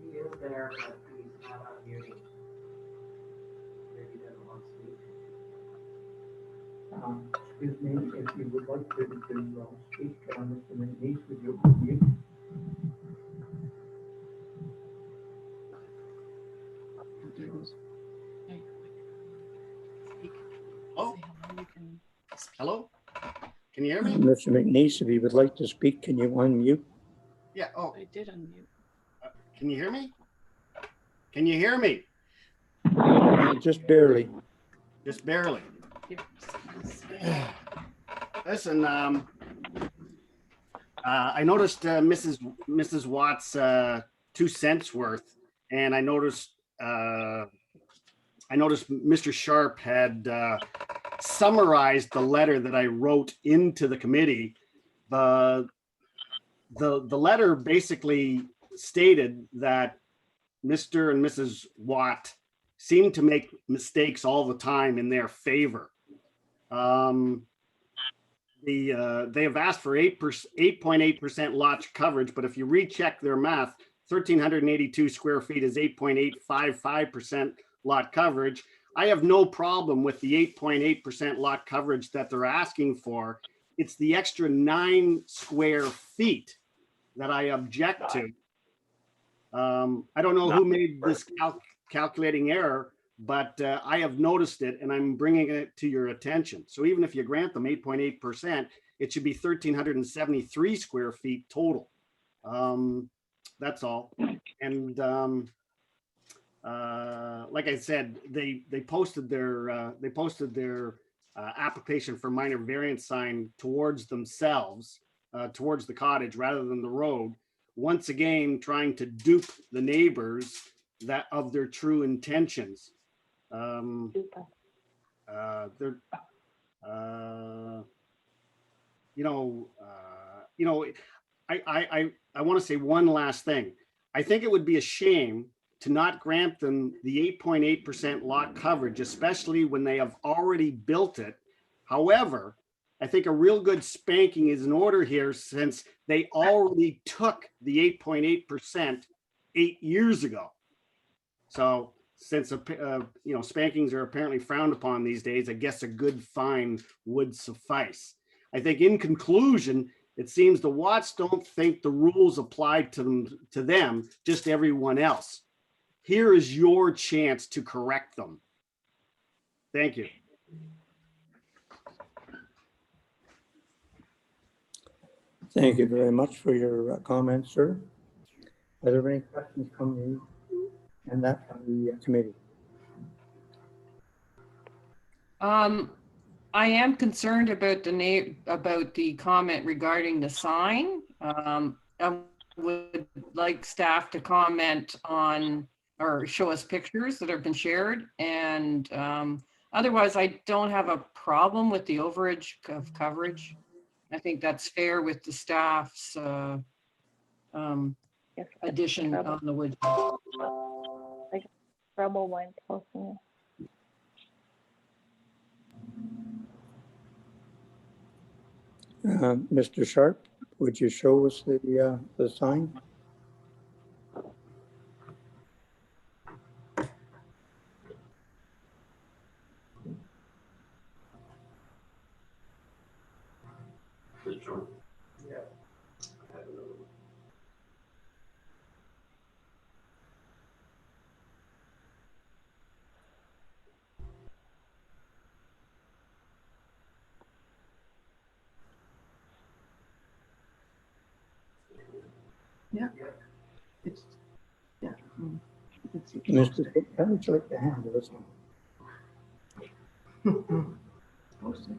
he is there, but he's not unmuting. Maybe he doesn't want to speak. Excuse me, if you would like to speak, Mr. McNiece, would you unmute? Oh, hello? Can you hear me? Mr. McNiece, if you would like to speak, can you unmute? Yeah, oh, I did unmute. can you hear me? Can you hear me? Just barely. Just barely. Listen, I noticed Mrs. Watt's 2 cents worth, and I noticed Mr. Sharp had summarized the letter that I wrote into the committee. The letter basically stated that Mr. and Mrs. Watt seem to make mistakes all the time in their favor. They have asked for 8.8% lot coverage, but if you recheck their math, 1,382 square feet is 8.855% lot coverage. I have no problem with the 8.8% lot coverage that they're asking for. It's the extra 9 square feet that I object to. I don't know who made this calculating error, but I have noticed it and I'm bringing it to your attention. So even if you grant them 8.8%, it should be 1,373 square feet total. That's all. And like I said, they posted their application for minor variance sign towards themselves, towards the cottage rather than the road. Once again, trying to dupe the neighbors that of their true intentions. I want to say one last thing. I think it would be a shame to not grant them the 8.8% lot coverage, especially when they have already built it. However, I think a real good spanking is in order here since they already took the 8.8% 8 years ago. So since spankings are apparently frowned upon these days, I guess a good fine would suffice. I think in conclusion, it seems the Watts don't think the rules apply to them, just everyone else. Here is your chance to correct them. Thank you. Thank you very much for your comments, sir. Are there any questions from the, and that from the committee? I am concerned about the comment regarding the sign. I would like staff to comment on or show us pictures that have been shared. And otherwise, I don't have a problem with the overage of coverage. I think that's fair with the staff's addition on the wood. Like rubble wine posting. Mr. Sharp, would you show us the sign? Yeah. Yeah. It's, yeah. It's Mr. How would you like to handle this one? posted.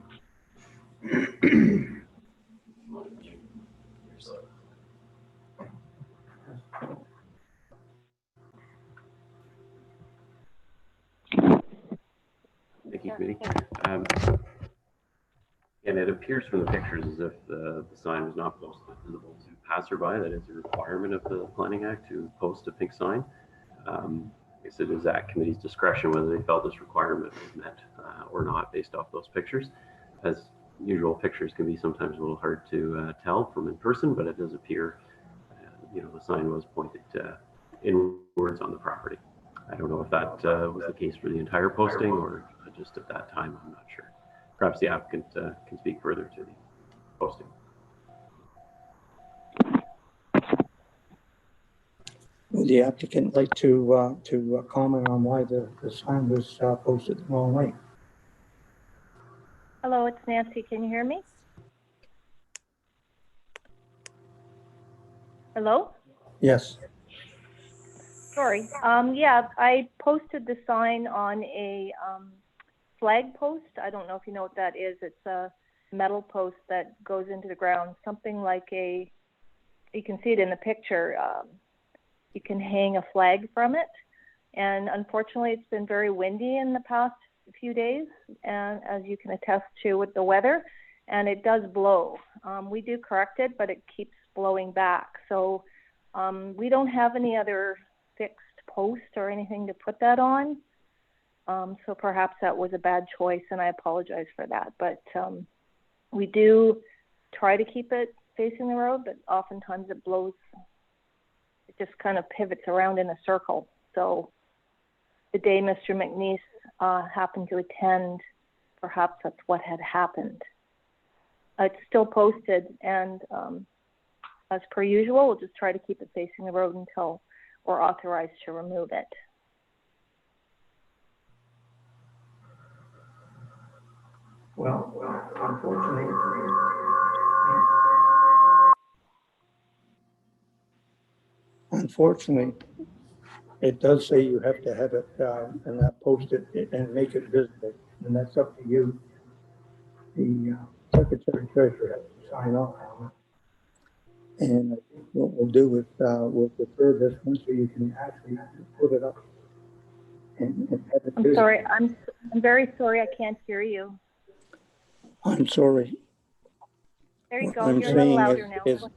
Thank you, committee. And it appears from the pictures as if the sign was not posted visible to passerby. That is a requirement of the Planning Act to post a pink sign. I guess it is at committee's discretion whether they felt this requirement was met or not based off those pictures. As usual, pictures can be sometimes a little hard to tell from in person, but it does appear, the sign was pointed inwards on the property. I don't know if that was the case for the entire posting or just at that time. I'm not sure. Perhaps the applicant can speak further to the posting. Would the applicant like to comment on why the sign was posted the wrong way? Hello, it's Nancy. Can you hear me? Hello? Yes. Sorry. Yeah, I posted the sign on a flag post. I don't know if you know what that is. It's a metal post that goes into the ground, something like you can see it in the picture. You can hang a flag from it. And unfortunately, it's been very windy in the past few days, and as you can attest to with the weather, and it does blow. We do correct it, but it keeps blowing back. So we don't have any other fixed post or anything to put that on. So perhaps that was a bad choice, and I apologize for that. But we do try to keep it facing the road, but oftentimes it blows. It just kind of pivots around in a circle. So the day Mr. McNiece happened to attend, perhaps that's what had happened. It's still posted, and as per usual, we'll just try to keep it facing the road until we're authorized to remove it. Well, unfortunately, it does say you have to have it and that posted and make it visible, and that's up to you. The Secretary Treasurer has to sign off on it. And I think what we'll do is we'll defer this one so you can actually put it up. And have it I'm sorry. I'm very sorry. I can't hear you. I'm sorry. There you What go. I'm You're a little saying louder now.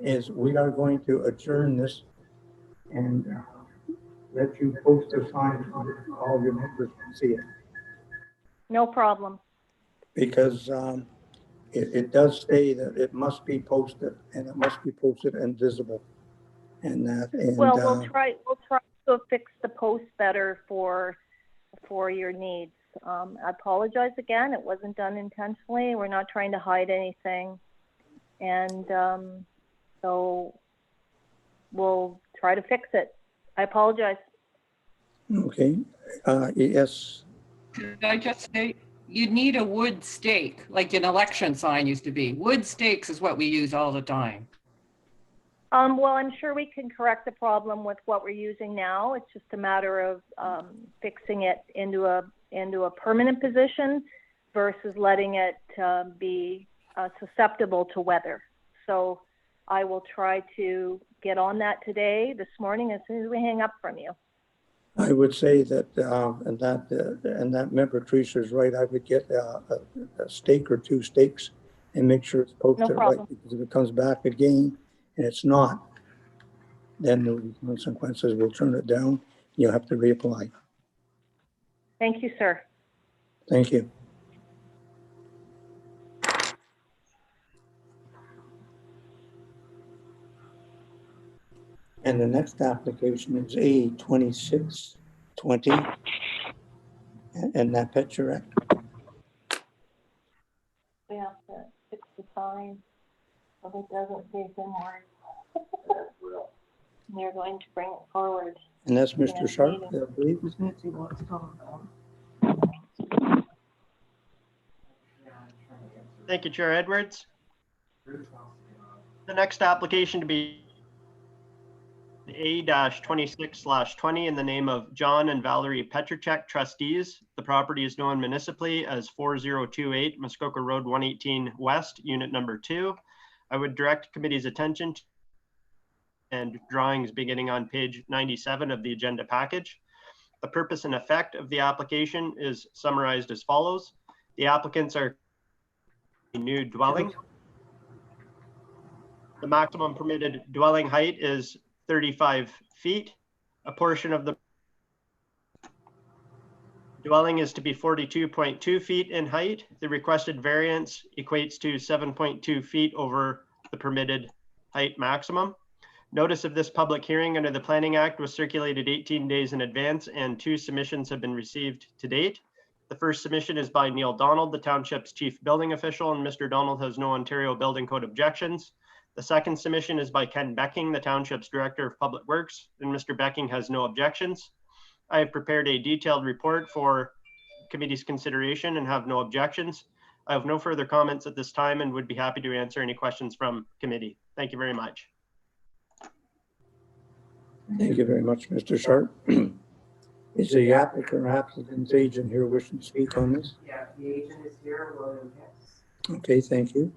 is we are going to adjourn this and let you post the sign so that all your members can see it. No problem. Because it does say that it must be posted, and it must be posted and visible. And well, we'll try to fix the post better for your needs. I apologize again. It wasn't done intentionally. We're not trying to hide anything, and so we'll try to fix it. I apologize. Okay. Yes. Did I just say, you'd need a wood stake, like an election sign used to be. Wood stakes is what we use all the time. Well, I'm sure we can correct the problem with what we're using now. It's just a matter of fixing it into a permanent position versus letting it be susceptible to weather. So I will try to get on that this morning, as soon as we hang up from you. I would say that, and that member Teresa's right, I would get a stake or 2 stakes and make sure it's poked No to the right, problem. because if it comes back again and it's not, then the consequences will turn it down. You'll have to reapply. Thank you, sir. Thank you. And the next application is A2620, and that picture. We have to fix the sign so it doesn't face inward. They're going to bring it forward. And that's Mr. Sharp, I believe. Thank you, Chair Edwards. The next application to be A-26/20 in the name of John and Valerie Petracek, trustees. The property is known municipally as 4028 Muskoka Road 118 West, unit number 2. I would direct committee's attention to and drawings beginning on page 97 of the agenda package. The purpose and effect of the application is summarized as follows. The applicants are a new dwelling. The maximum permitted dwelling height is 35 feet. A portion of the dwelling is to be 42.2 feet in height. The requested variance equates to 7.2 feet over the permitted height maximum. Notice of this public hearing under the Planning Act was circulated 18 days in advance, and 2 submissions have been received to date. The first submission is by Neil Donald, the township's chief building official, and Mr. Donald has no Ontario Building Code objections. The second submission is by Ken Becking, the township's director of public works, and Mr. Becking has no objections. I have prepared a detailed report for committee's consideration and have no objections. I have no further comments at this time and would be happy to answer any questions from committee. Thank you very much. Thank you very much, Mr. Sharp. Is the applicant or applicant's agent here wishing to speak on this? Yeah, the agent is here, William Hicks. Okay, thank you.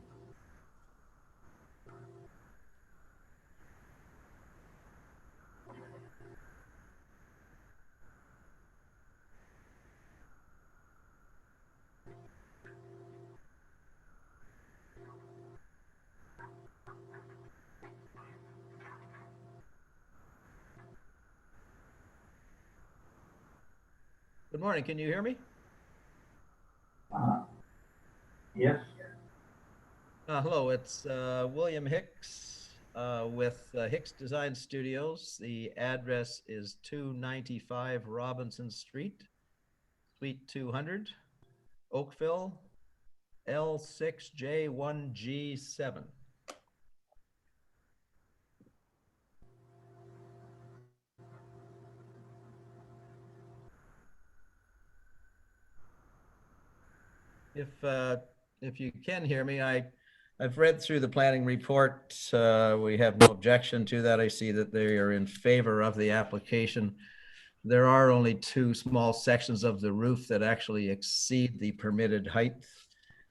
Good morning. Can you hear me? Yes. Hello, it's William Hicks with Hicks Design Studios. The address is 295 Robinson Street, Suite 200, Oakville, L6J1G7. If you can hear me, I've read through the planning report. We have no objection to that. I see that they are in favor of the application. There are only 2 small sections of the roof that actually exceed the permitted height.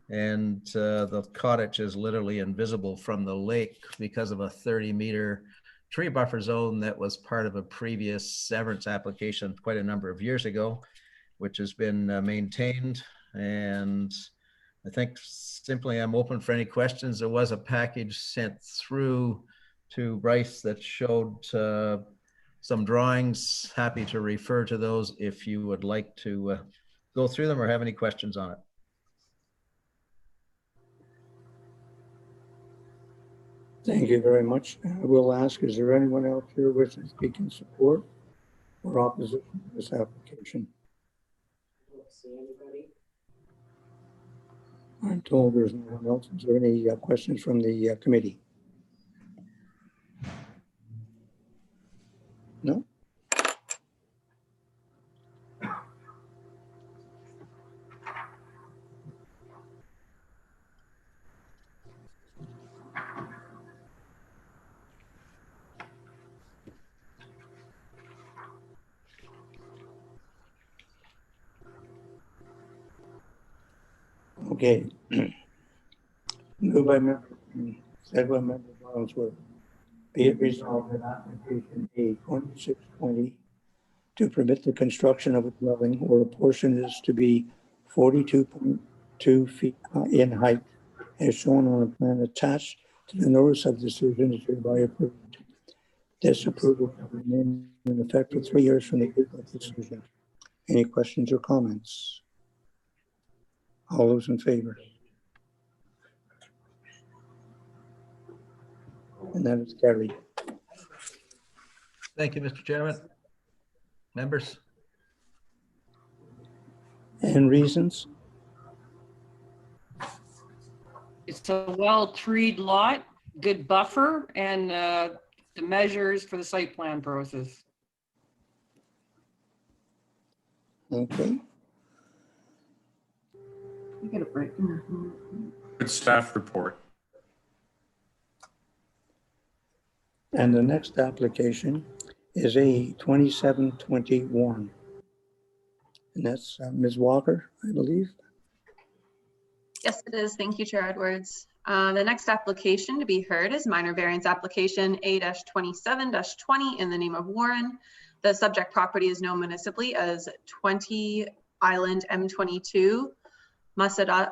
And the cottage is literally invisible from the lake because of a 30-meter tree buffer zone that was part of a previous severance application quite a number of years ago, which has been maintained. And I think simply I'm open for any questions. There was a package sent through to Bryce that showed some drawings. Happy to refer to those if you would like to go through them or have any questions on it. Thank you very much. I will ask, is there anyone else here wishing to speak in support or opposition to this application? I don't see anybody. I'm told there's no one else. Is there any questions from the committee? No? Okay. Moved by member, second by member Wadsworth. Be it resolved that application A 2620 to permit the construction of a dwelling or a portion is to be 42.2 feet in height, as shown on a plan attached to the notice of decision, is hereby approved. This approval will remain in effect for 3 years from the date of decision. Any questions or comments? All those in favor? And that is carried. Thank you, Mr. Chairman. Members? And reasons? It's a well-treed lot, good buffer, and the measures for the site plan process. Okay. You get a break. Good staff report. And the next application is A 2721. And that's Ms. Walker, I believe. Yes, it is. Thank you, Chair Edwards. The next application to be heard is minor variance application A-27-20 in the name of Warren. The subject property is known municipally as 20 Island M22, Masadaska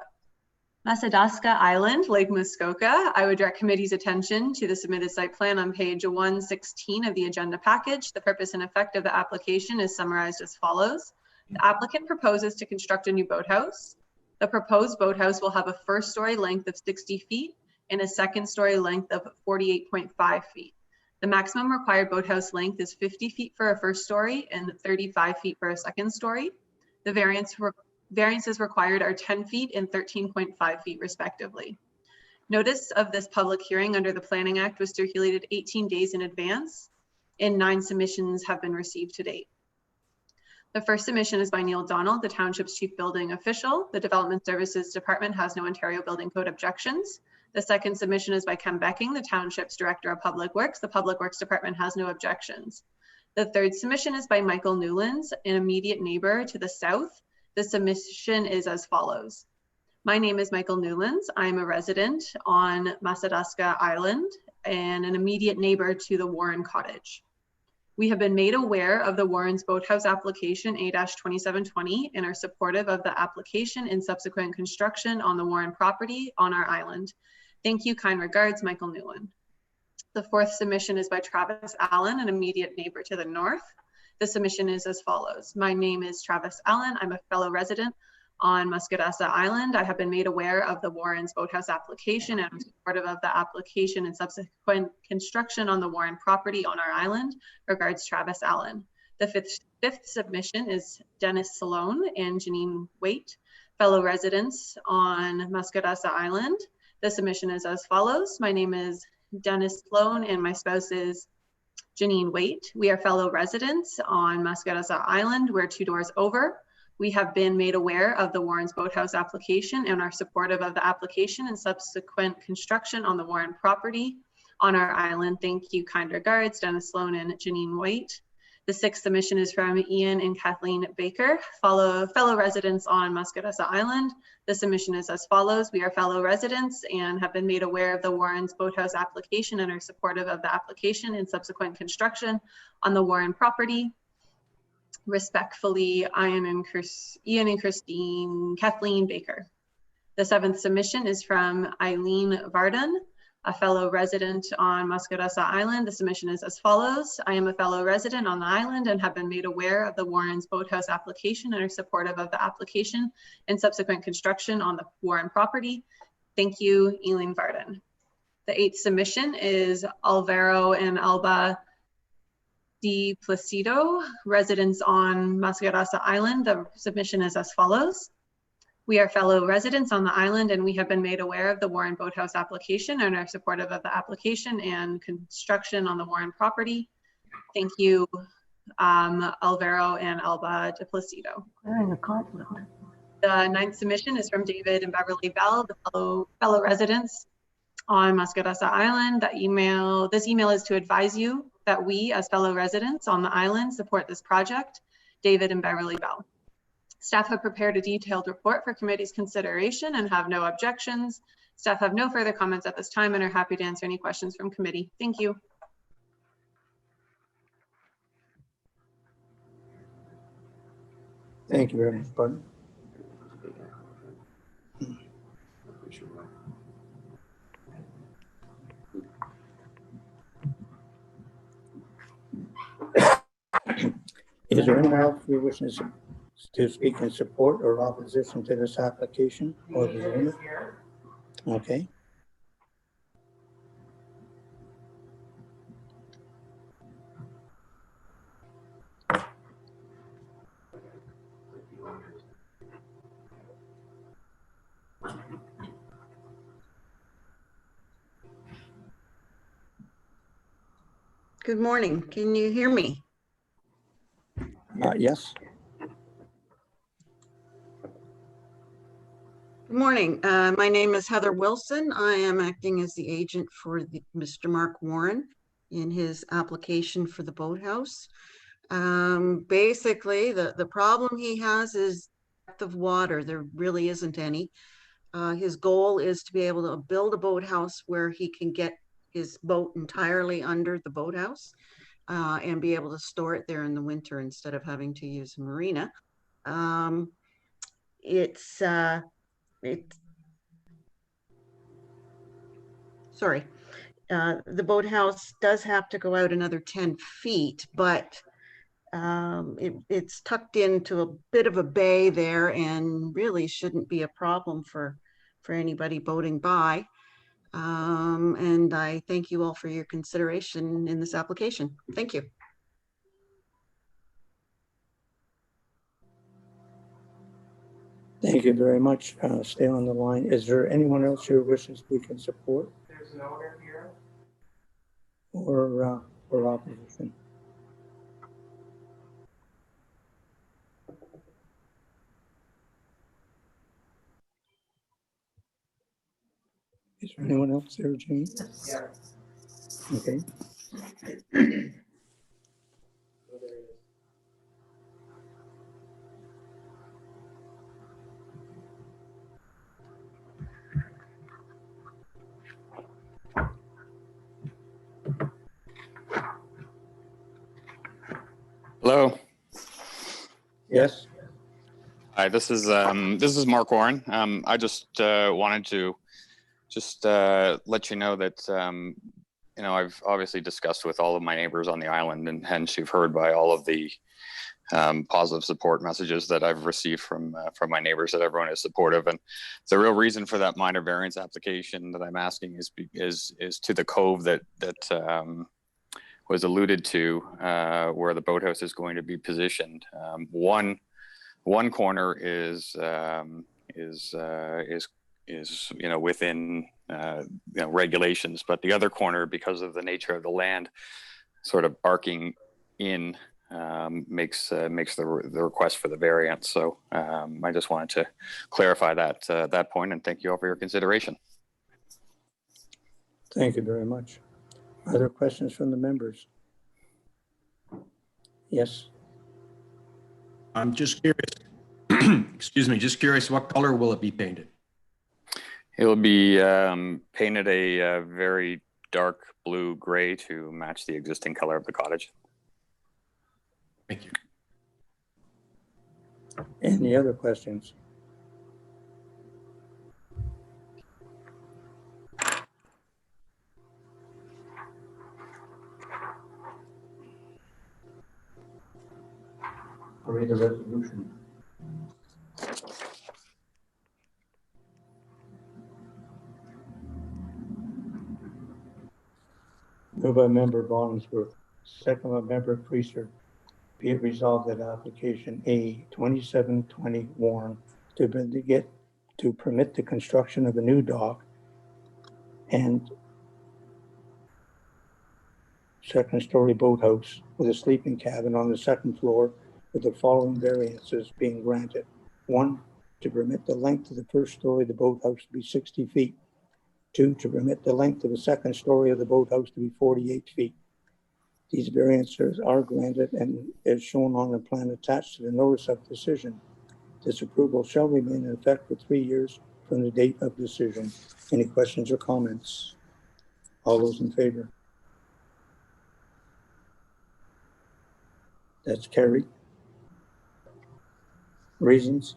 Island, Lake Muskoka. I would direct committee's attention to the submitted site plan on page 116 of the agenda package. The purpose and effect of the application is summarized as follows. The applicant proposes to construct a new boathouse. The proposed boathouse will have a first story length of 60 feet and a second story length of 48.5 feet. The maximum required boathouse length is 50 feet for a first story and 35 feet for a second story. The variances required are 10 feet and 13.5 feet respectively. Notice of this public hearing under the Planning Act was circulated 18 days in advance, and 9 submissions have been received to date. The first submission is by Neil Donald, the Township's Chief Building Official. The Development Services Department has no Ontario Building Code objections. The second submission is by Ken Becking, the Township's Director of Public Works. The Public Works Department has no objections. The third submission is by Michael Newlands, an immediate neighbor to the south. The submission is as follows. My name is Michael Newlands. I'm a resident on Masadaska Island and an immediate neighbor to the Warren Cottage. We have been made aware of the Warren's boathouse application A-2720 and are supportive of the application and subsequent construction on the Warren property on our island. Thank you, kind regards, Michael Newland. The fourth submission is by Travis Allen, an immediate neighbor to the north. The submission is as follows. My name is Travis Allen. I'm a fellow resident on Muscatassa Island. I have been made aware of the Warren's boathouse application and I'm supportive of the application and subsequent construction on the Warren property on our island. Regards, Travis Allen. The fifth submission is Dennis Sloan and Janine Waite, fellow residents on Muscatassa Island. The submission is as follows. My name is Dennis Sloan and my spouse is Janine Waite. We are fellow residents on Muscatassa Island. We're 2 doors over. We have been made aware of the Warren's boathouse application and are supportive of the application and subsequent construction on the Warren property on our island. Thank you, kind regards, Dennis Sloan and Janine Waite. The sixth submission is from Ian and Kathleen Baker, fellow residents on Muscatassa Island. The submission is as follows. We are fellow residents and have been made aware of the Warren's boathouse application and are supportive of the application and subsequent construction on the Warren property. Respectfully, Ian and Christine, Kathleen Baker. The seventh submission is from Eileen Varden, a fellow resident on Muscatassa Island. The submission is as follows. I am a fellow resident on the island and have been made aware of the Warren's boathouse application and are supportive of the application and subsequent construction on the Warren property. Thank you, Eileen Varden. The eighth submission is Alvaro and Alba de Placido, residents on Muscatassa Island. The submission is as follows. We are fellow residents on the island and we have been made aware of the Warren boathouse application and are supportive of the application and construction on the Warren property. Thank you, Alvaro and Alba de Placido. We're in a conflict. The ninth submission is from David and Beverly Bell, the fellow residents on Muscatassa Island. This email is to advise you that we, as fellow residents on the island, support this project. David and Beverly Bell. Staff have prepared a detailed report for committee's consideration and have no objections. Staff have no further comments at this time and are happy to answer any questions from committee. Thank you. Thank you very much, Barton. Is there anyone else who wishes to speak in support or opposition to this application or the owner? Okay. Good morning. Can you hear me? Yes. Good morning. My name is Heather Wilson. I am acting as the agent for Mr. Mark Warren in his application for the boathouse. Basically, the problem he has is depth of water. There really isn't any. His goal is to be able to build a boathouse where he can get his boat entirely under the boathouse and be able to store it there in the winter instead of having to use a marina. The boathouse does have to go out another 10 feet, but it's tucked into a bit of a bay there and really shouldn't be a problem for anybody boating by. And I thank you all for your consideration in this application. Thank you. Thank you very much. Stay on the line. Is there anyone else who wishes to speak in support? There's an owner here. Or opposition? Is there anyone else there, Jane? Yeah. Okay. Hello. Yes. Hi, this is Mark Warren. I just wanted to let you know that I've obviously discussed with all of my neighbors on the island, and hence you've heard by all of the positive support messages that I've received from my neighbors that everyone is supportive. And the real reason for that minor variance application that I'm asking is to the cove that was alluded to, where the boathouse is going to be positioned. One corner is within regulations, but the other corner, because of the nature of the land, sort of arcing in, makes the request for the variance. So I just wanted to clarify that point, and thank you all for your consideration. Thank you very much. Other questions from the members? Yes. I'm just curious. Excuse me, just curious, what color will it be painted? It will be painted a very dark blue gray to match the existing color of the cottage. Thank you. Any other questions? I'll read the resolution. Moved by member Bollingsworth, second by member Priester. Be it resolved that application A 2720 Warren to permit the construction of a new dock and second-story boathouse with a sleeping cabin on the second floor, with the following variances being granted. 1, to permit the length of the first story of the boathouse to be 60 feet. 2, to permit the length of the second story of the boathouse to be 48 feet. These variances are granted and is shown on the plan attached to the notice of decision. This approval shall remain in effect for 3 years from the date of decision. Any questions or comments? All those in favor? That's carried. Reasons?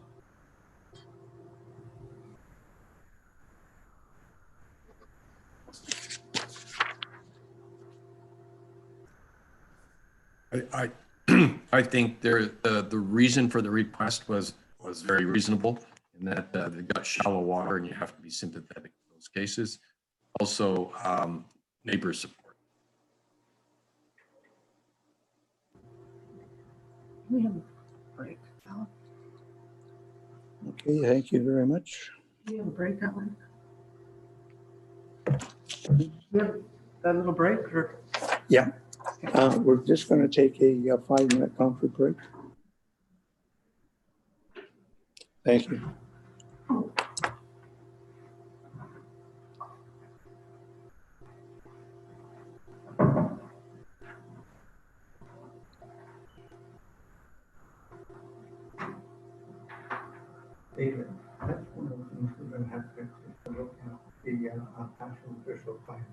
I I think the reason for the request was very reasonable in that they've got shallow water and you have to be sympathetic in those cases. Also, neighbor support. We have a break, Alan. Okay, thank you very much. We have a break, Alan. We have that little break, or? Yeah, we're just going to take a 5-minute comfort break. Thank you. David, that's one of the things we're going to have to look at, the actual official plan.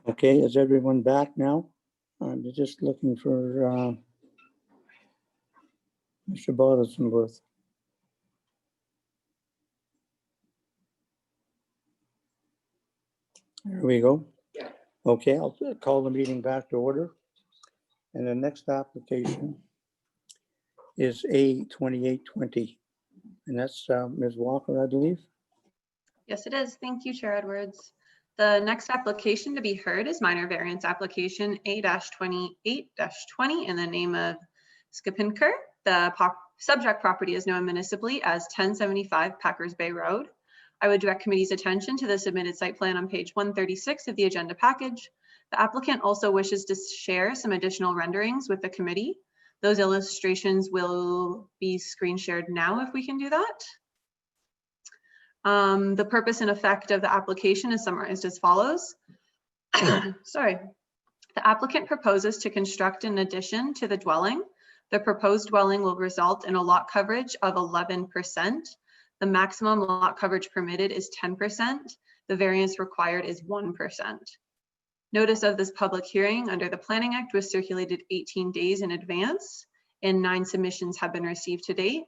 Okay, is everyone back now? I'm just looking for Mr. Bothersonworth. There we go. Okay, I'll call the meeting back to order. And the next application is A2820. And that's Ms. Walker, I believe. Yes, it is. Thank you, Chair Edwards. The next application to be heard is minor variance application A-28-20 in the name of Skipinker. The subject property is known municipally as 1075 Packers Bay Road. I would direct committee's attention to the submitted site plan on page 136 of the agenda package. The applicant also wishes to share some additional renderings with the committee. Those illustrations will be screen shared now if we can do that. The purpose and effect of the application is summarized as follows. Sorry. The applicant proposes to construct an addition to the dwelling. The proposed dwelling will result in a lot coverage of 11%. The maximum lot coverage permitted is 10%. The variance required is 1%. Notice of this public hearing under the Planning Act was circulated 18 days in advance, and 9 submissions have been received to date.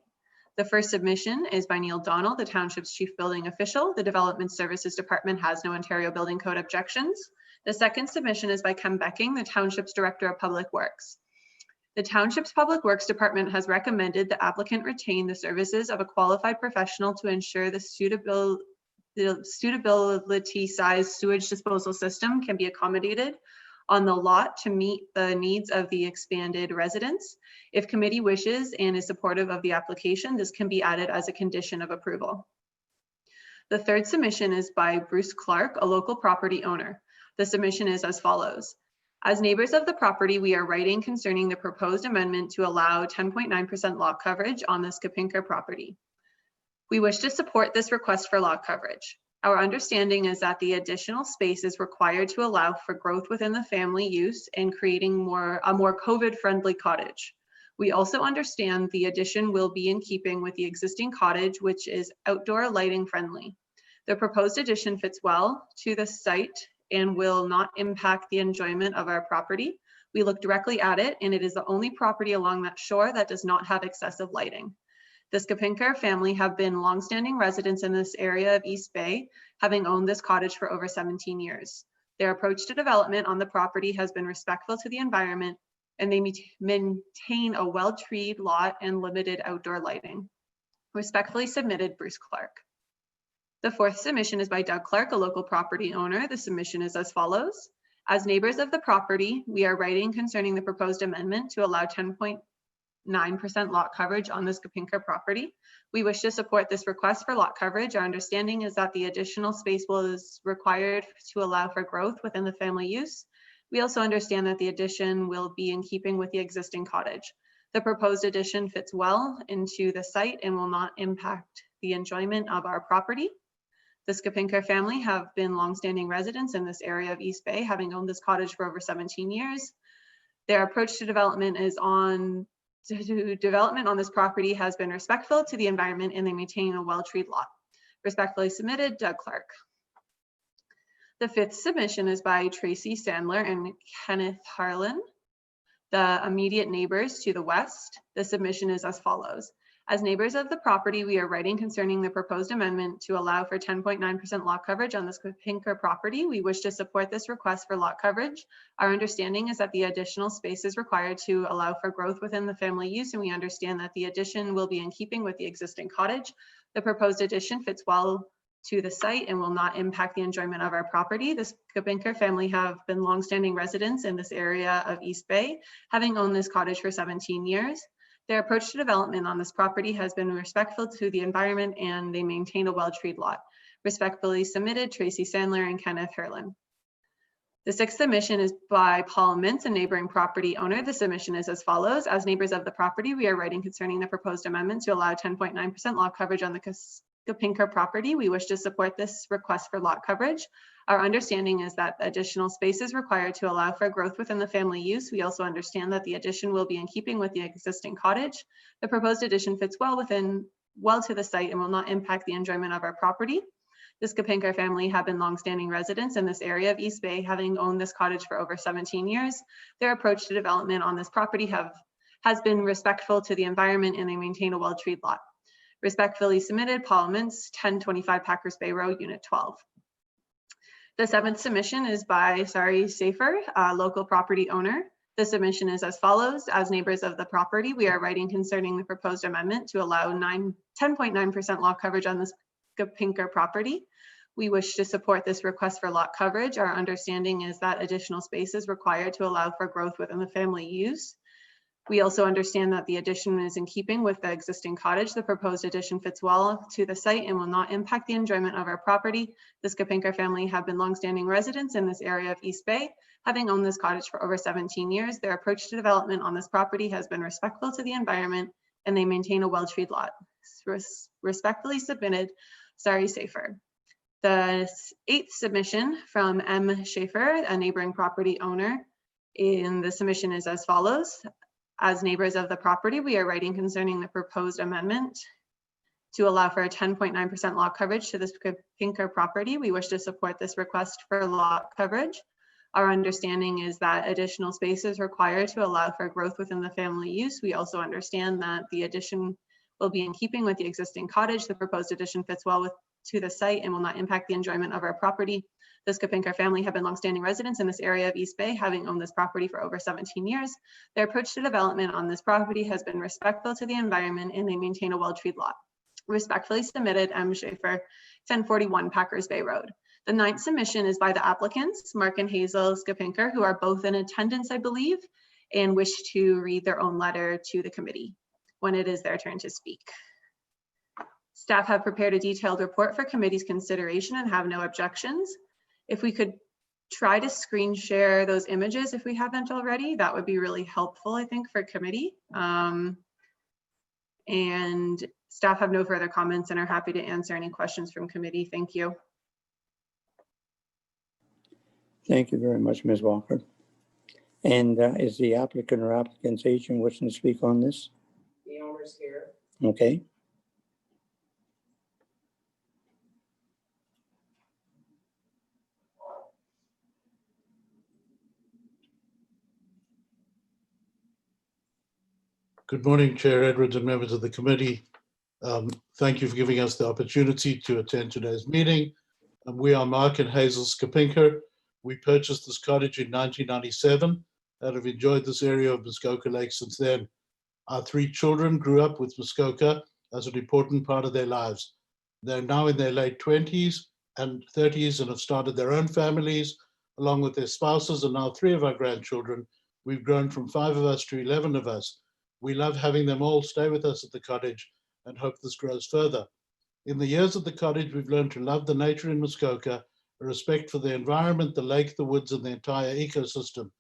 The first submission is by Neil Donnell, the Township's Chief Building Official. The Development Services Department has no Ontario Building Code objections. The second submission is by Ken Becking, the Township's Director of Public Works. The Township's Public Works Department has recommended the applicant retain the services of a qualified professional to ensure the suitability size sewage disposal system can be accommodated on the lot to meet the needs of the expanded residents. If committee wishes and is supportive of the application, this can be added as a condition of approval. The third submission is by Bruce Clark, a local property owner. The submission is as follows. As neighbors of the property, we are writing concerning the proposed amendment to allow 10.9% lot coverage on the Skipinker property. We wish to support this request for lot coverage. Our understanding is that the additional space is required to allow for growth within the family use and creating a more COVID-friendly cottage. We also understand the addition will be in keeping with the existing cottage, which is outdoor lighting friendly. The proposed addition fits well to the site and will not impact the enjoyment of our property. We look directly at it, and it is the only property along that shore that does not have excessive lighting. The Skipinker family have been longstanding residents in this area of East Bay, having owned this cottage for over 17 years. Their approach to development on the property has been respectful to the environment, and they maintain a well-treed lot and limited outdoor lighting. Respectfully submitted, Bruce Clark. The fourth submission is by Doug Clark, a local property owner. The submission is as follows. As neighbors of the property, we are writing concerning the proposed amendment to allow 10.9% lot coverage on the Skipinker property. We wish to support this request for lot coverage. Our understanding is that the additional space is required to allow for growth within the family use. We also understand that the addition will be in keeping with the existing cottage. The proposed addition fits well into the site and will not impact the enjoyment of our property. The Skipinker family have been longstanding residents in this area of East Bay, having owned this cottage for over 17 years. Their approach to development on this property has been respectful to the environment, and they maintain a well-treed lot. Respectfully submitted, Doug Clark. The fifth submission is by Tracy Sandler and Kenneth Harlan, the immediate neighbors to the west. The submission is as follows. As neighbors of the property, we are writing concerning the proposed amendment to allow for 10.9% lot coverage on the Skipinker property. We wish to support this request for lot coverage. Our understanding is that the additional space is required to allow for growth within the family use, and we understand that the addition will be in keeping with the existing cottage. The proposed addition fits well to the site and will not impact the enjoyment of our property. The Skipinker family have been longstanding residents in this area of East Bay, having owned this cottage for 17 years. Their approach to development on this property has been respectful to the environment, and they maintain a well-treed lot. Respectfully submitted, Tracy Sandler and Kenneth Herlin. The sixth submission is by Paul Mintz, a neighboring property owner. The submission is as follows. As neighbors of the property, we are writing concerning the proposed amendment to allow 10.9% lot coverage on the Skipinker property. We wish to support this request for lot coverage. Our understanding is that additional space is required to allow for growth within the family use. We also understand that the addition will be in keeping with the existing cottage. The proposed addition fits well to the site and will not impact the enjoyment of our property. The Skapinker family have been longstanding residents in this area of East Bay, having owned this cottage for over 17 years. Their approach to development on this property has been respectful to the environment, and they maintain a well-treed lot. Respectfully submitted, Paul Mintz, 1025 Packers Bay Road, Unit 12. The seventh submission is by Sari Safer, a local property owner. The submission is as follows. As neighbors of the property, we are writing concerning the proposed amendment to allow 10.9% lot coverage on this Skapinker property. We wish to support this request for lot coverage. Our understanding is that additional space is required to allow for growth within the family use. We also understand that the addition is in keeping with the existing cottage. The proposed addition fits well to the site and will not impact the enjoyment of our property. The Skapinker family have been longstanding residents in this area of East Bay, having owned this cottage for over 17 years. Their approach to development on this property has been respectful to the environment, and they maintain a well-treed lot. Respectfully submitted, Sari Safer. The eighth submission from M. Schaefer, a neighboring property owner, and the submission is as follows. As neighbors of the property, we are writing concerning the proposed amendment to allow for a 10.9% lot coverage to this Skapinker property. We wish to support this request for lot coverage. Our understanding is that additional space is required to allow for growth within the family use. We also understand that the addition will be in keeping with the existing cottage. The proposed addition fits well to the site and will not impact the enjoyment of our property. The Skapinker family have been longstanding residents in this area of East Bay, having owned this property for over 17 years. Their approach to development on this property has been respectful to the environment, and they maintain a well-treed lot. Respectfully submitted, M. Schaefer, 1041 Packers Bay Road. The ninth submission is by the applicants, Mark and Hazel Skapinker, who are both in attendance, I believe, and wish to read their own letter to the committee when it is their turn to speak. Staff have prepared a detailed report for committee's consideration and have no objections. If we could try to screen share those images if we haven't already, that would be really helpful, I think, for committee. And staff have no further comments and are happy to answer any questions from committee. Thank you. Thank you very much, Ms. Walker. And is the applicant or applicant's agent wishing to speak on this? The owner's here. Okay. Good morning, Chair Edwards and members of the committee. Thank you for giving us the opportunity to attend today's meeting. We are Mark and Hazel Skapinker. We purchased this cottage in 1997 and have enjoyed this area of Muskoka Lake since then. Our three children grew up with Muskoka as an important part of their lives. They're now in their late 20s and 30s and have started their own families along with their spouses, and now 3 of our grandchildren. We've grown from 5 of us to 11 of us. We love having them all stay with us at the cottage and hope this grows further. In the years at the cottage, we've learned to love the nature in Muskoka, a respect for the environment, the lake, the woods, and the entire ecosystem.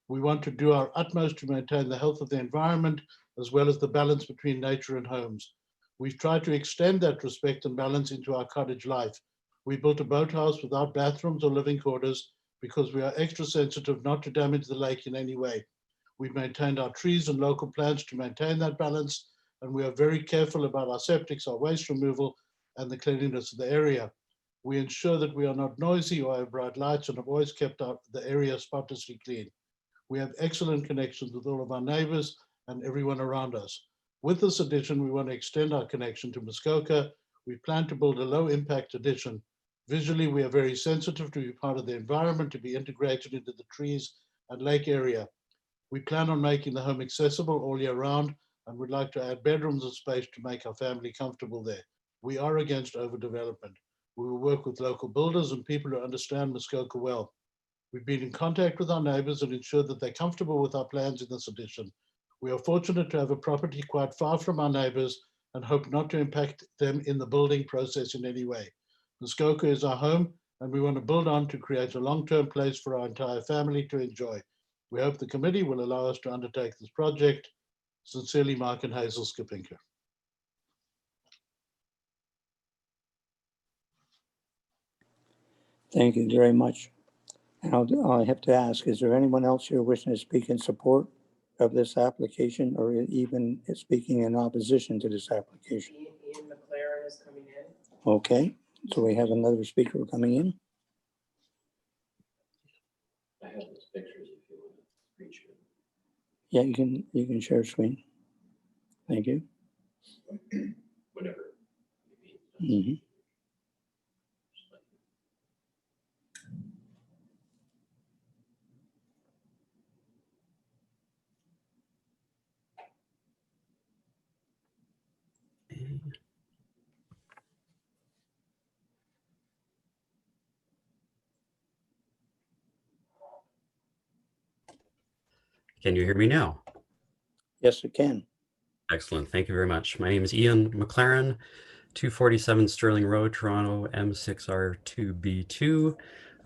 We want to do our utmost to maintain the health of the environment as well as the balance between nature and homes. We've tried to extend that respect and balance into our cottage life. We built a boathouse without bathrooms or living quarters because we are extra sensitive not to damage the lake in any way. We've maintained our trees and local plants to maintain that balance, and we are very careful about our septics, our waste removal, and the cleanliness of the area. We ensure that we are not noisy or have bright lights and have always kept the area spotlessly clean. We have excellent connections with all of our neighbors and everyone around us. With this addition, we want to extend our connection to Muskoka. We plan to build a low impact addition. Visually, we are very sensitive to be part of the environment, to be integrated into the trees and lake area. We plan on making the home accessible all year round and would like to add bedrooms and space to make our family comfortable there. We are against overdevelopment. We will work with local builders and people who understand Muskoka well. We've been in contact with our neighbors and ensured that they're comfortable with our plans in this addition. We are fortunate to have a property quite far from our neighbors and hope not to impact them in the building process in any way. Muskoka is our home and we want to build on to create a long-term place for our entire family to enjoy. We hope the committee will allow us to undertake this project. Sincerely, Mark and Hazel Skapinker. Thank you very much. Now I have to ask, is there anyone else here wishing to speak in support of this application or even speaking in opposition to this application? Ian McLaren is coming in. Okay, So we have another speaker coming in. I have those pictures if you want to screen share. Yeah, you can share screen. Thank you. Whatever. Mhm. Can you hear me now? Yes, it can. Excellent. Thank you very much. My name is Ian McLaren, 247 Sterling Road, Toronto, M6R2B2.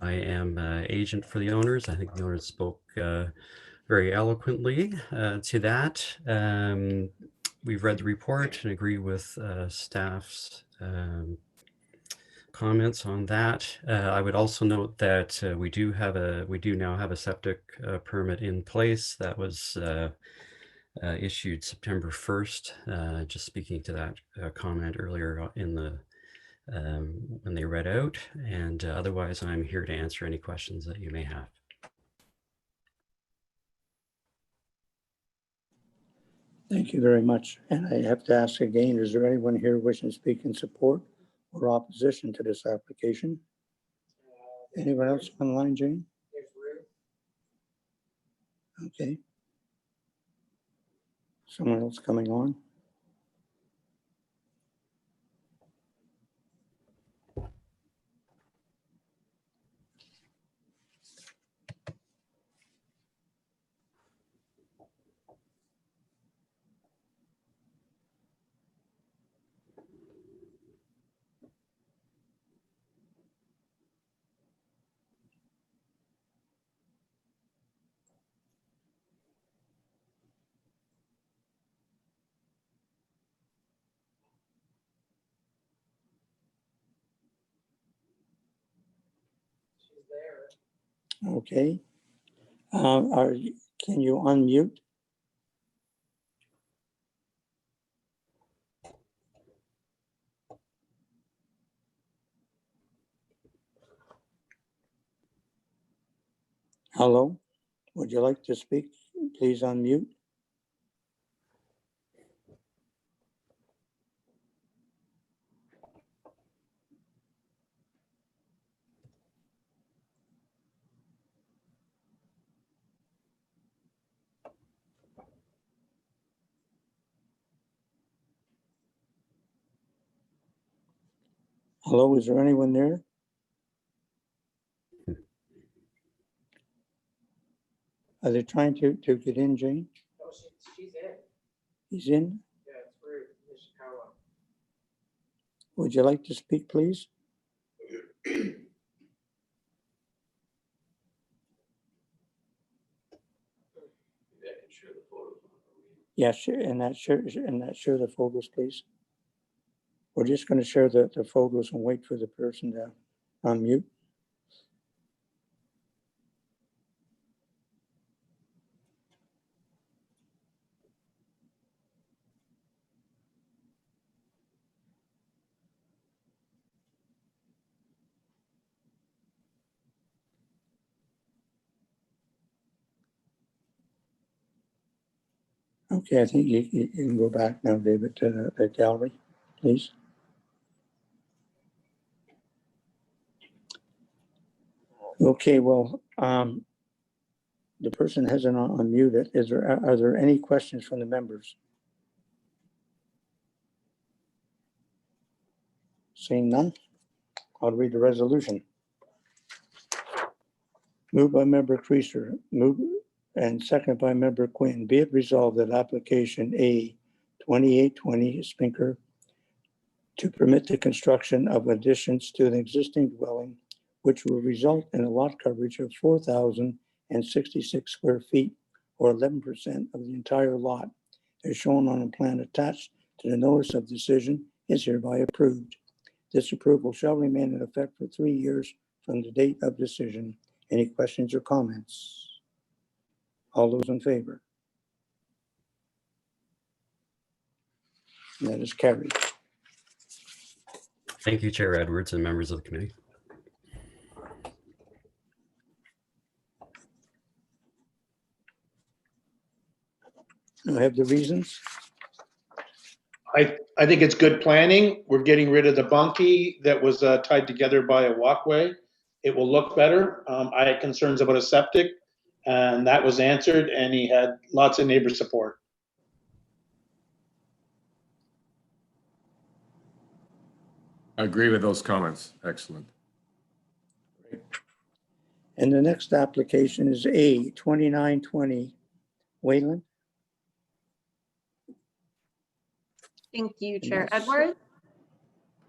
I am agent for the owners. I think the owners spoke very eloquently to that. We've read the report and agree with staff's comments on that. I would also note that we do now have a septic permit in place that was issued September 1st. Just speaking to that comment earlier in the when they read out, and otherwise I'm here to answer any questions that you may have. Thank you very much. And I have to ask again, is there anyone here wishing to speak in support or opposition to this application? Anyone else online, Jane? Okay. Someone else coming on? Okay. Can you unmute? Hello, would you like to speak? Please unmute. Hello, is there anyone there? Are they trying to get in, Jane? Oh, she's in. He's in? Yeah, it's weird. Ishikawa. Would you like to speak, please? Yeah, share the photos, please. We're just going to share the photos and wait for the person to unmute. Okay, I think you can go back now, David, to the gallery, please. Okay, well, the person hasn't unmuted. Are there any questions from the members? Seeing none, I'll read the resolution. Moved by Member Creaser, and second by Member Quinn. Be it resolved that application A 2820 Spinker to permit the construction of additions to an existing dwelling, which will result in a lot coverage of 4,066 square feet, or 11% of the entire lot, as shown on a plan attached to the notice of decision, is hereby approved. This approval shall remain in effect for 3 years from the date of decision. Any questions or comments? All those in favor? That is carried. Thank you, Chair Edwards and members of the committee. I have the reasons. I think it's good planning. We're getting rid of the bunkie that was tied together by a walkway. It will look better. I had concerns about a septic, and that was answered, and he had lots of neighbor support. I agree with those comments. Excellent. And the next application is A 2920 Wayland. Thank you, Chair Edwards.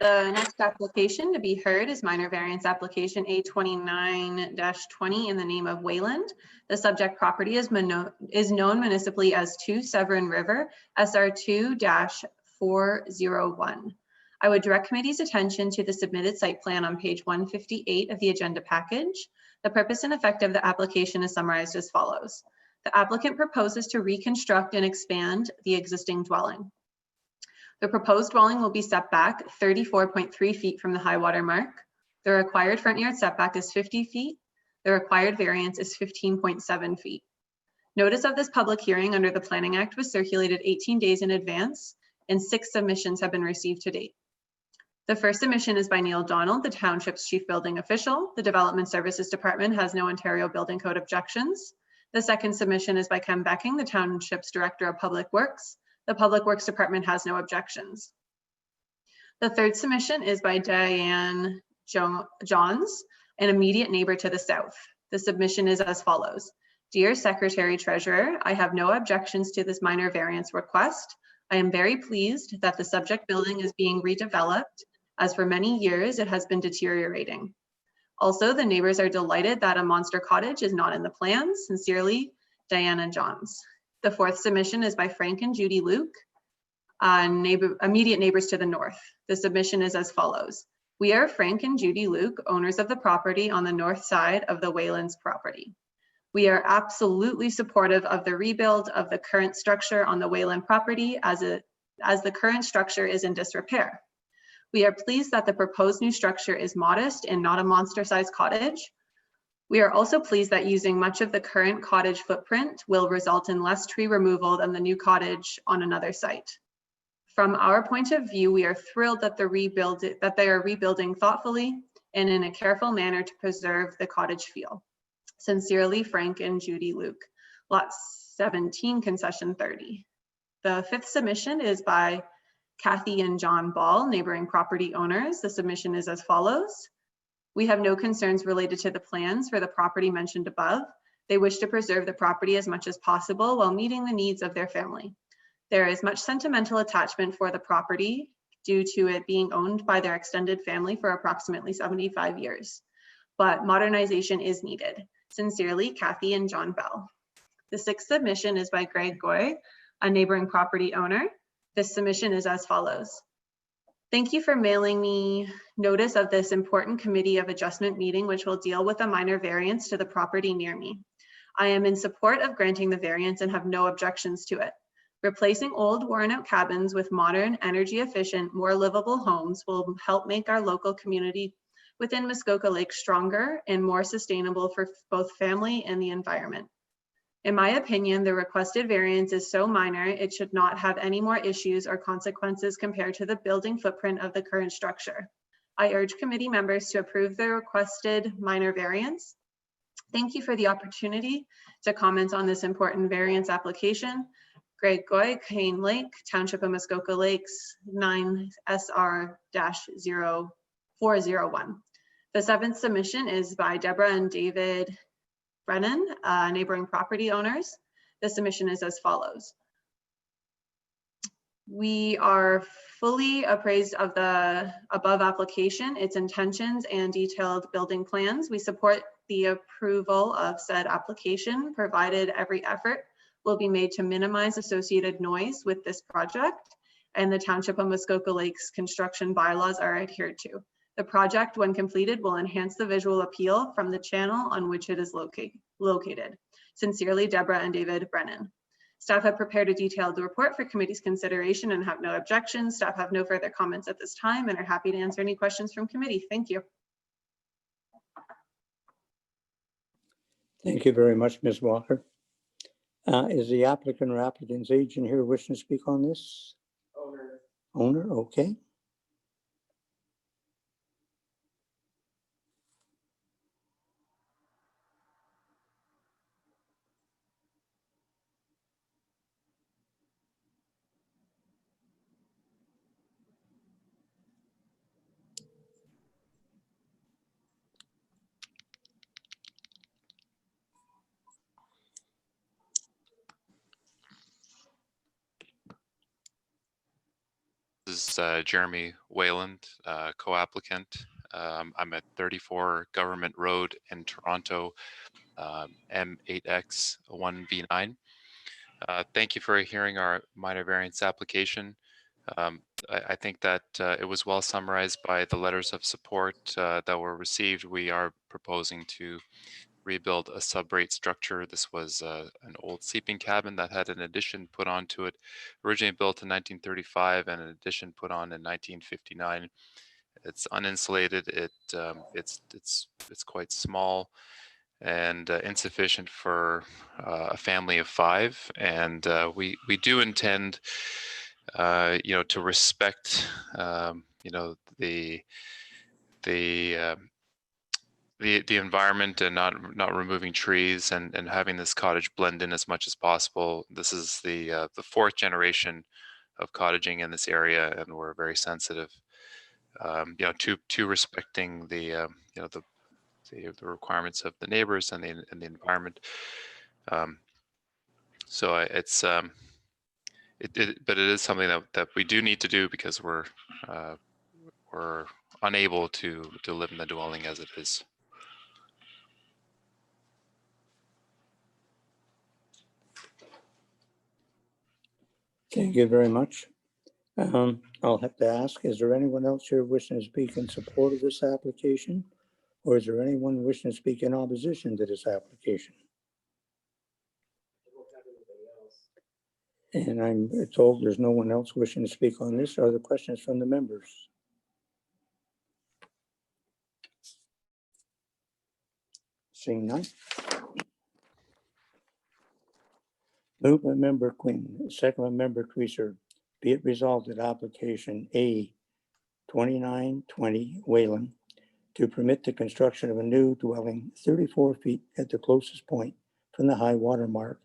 The next application to be heard is minor variance application A29-20 in the name of Wayland. The subject property is known municipally as 2 Severn River, SR2-401. I would direct committee's attention to the submitted site plan on page 158 of the agenda package. The purpose and effect of the application is summarized as follows. The applicant proposes to reconstruct and expand the existing dwelling. The proposed dwelling will be set back 34.3 feet from the high water mark. The required front yard setback is 50 feet. The required variance is 15.7 feet. Notice of this public hearing under the Planning Act was circulated 18 days in advance, and 6 submissions have been received to date. The first submission is by Neil Donald, the Township's Chief Building Official. The Development Services Department has no Ontario Building Code objections. The second submission is by Ken Becking, the Township's Director of Public Works. The Public Works Department has no objections. The third submission is by Diane Johns, an immediate neighbor to the south. The submission is as follows. Dear Secretary Treasurer, I have no objections to this minor variance request. I am very pleased that the subject building is being redeveloped, as for many years it has been deteriorating. Also, the neighbors are delighted that a monster cottage is not in the plans. Sincerely, Diana Johns. The fourth submission is by Frank and Judy Luke, immediate neighbors to the north. The submission is as follows. We are Frank and Judy Luke, owners of the property on the north side of the Waylands property. We are absolutely supportive of the rebuild of the current structure on the Wayland property as the current structure is in disrepair. We are pleased that the proposed new structure is modest and not a monster-sized cottage. We are also pleased that using much of the current cottage footprint will result in less tree removal than the new cottage on another site. From our point of view, we are thrilled that they are rebuilding thoughtfully and in a careful manner to preserve the cottage feel. Sincerely, Frank and Judy Luke. Lot 17, Concession 30. The fifth submission is by Kathy and John Ball, neighboring property owners. The submission is as follows. We have no concerns related to the plans for the property mentioned above. They wish to preserve the property as much as possible while meeting the needs of their family. There is much sentimental attachment for the property due to it being owned by their extended family for approximately 75 years. But modernization is needed. Sincerely, Kathy and John Bell. The sixth submission is by Greg Goy, a neighboring property owner. This submission is as follows. Thank you for mailing me notice of this important committee of adjustment meeting, which will deal with a minor variance to the property near me. I am in support of granting the variance and have no objections to it. Replacing old worn out cabins with modern, energy efficient, more livable homes will help make our local community within Muskoka Lake stronger and more sustainable for both family and the environment. In my opinion, the requested variance is so minor, it should not have any more issues or consequences compared to the building footprint of the current structure. I urge committee members to approve the requested minor variance. Thank you for the opportunity to comment on this important variance application. Greg Goy, Cane Lake, Township of Muskoka Lakes, 9 SR-0401. The seventh submission is by Deborah and David Brennan, neighboring property owners. The submission is as follows. We are fully appraised of the above application, its intentions and detailed building plans. We support the approval of said application, provided every effort will be made to minimize associated noise with this project, and the Township of Muskoka Lakes construction bylaws are adhered to. The project, when completed, will enhance the visual appeal from the channel on which it is located. Sincerely, Deborah and David Brennan. Staff have prepared a detailed report for committee's consideration and have no objections. Staff have no further comments at this time and are happy to answer any questions from committee. Thank you. Thank you very much, Ms. Walker. Is the applicant or applicant's agent here wishing to speak on this? Owner, okay. This is Jeremy Wayland, co-applicant. I'm at 34 Government Road in Toronto, M8X1V9. Thank you for hearing our minor variance application. I think that it was well summarized by the letters of support that were received. We are proposing to rebuild a sub-rate structure. This was an old sleeping cabin that had an addition put onto it, originally built in 1935 and an addition put on in 1959. It's uninsulated. It's quite small and insufficient for a family of 5. And we do intend, to respect, the environment and not removing trees and having this cottage blend in as much as possible. This is the 4th generation of cottaging in this area, and we're very sensitive, to respecting the requirements of the neighbors and the environment. So but it is something that we do need to do because we're unable to live in the dwelling as it is. Thank you very much. I'll have to ask, is there anyone else here wishing to speak in support of this application? Or is there anyone wishing to speak in opposition to this application? And I'm told there's no one else wishing to speak on this. Are there questions from the members? Seeing none. Moved by member Quinn, second by member Creaser. Be it resolved that application A 2920 Wayland to permit the construction of a new dwelling 34 feet at the closest point from the high water mark,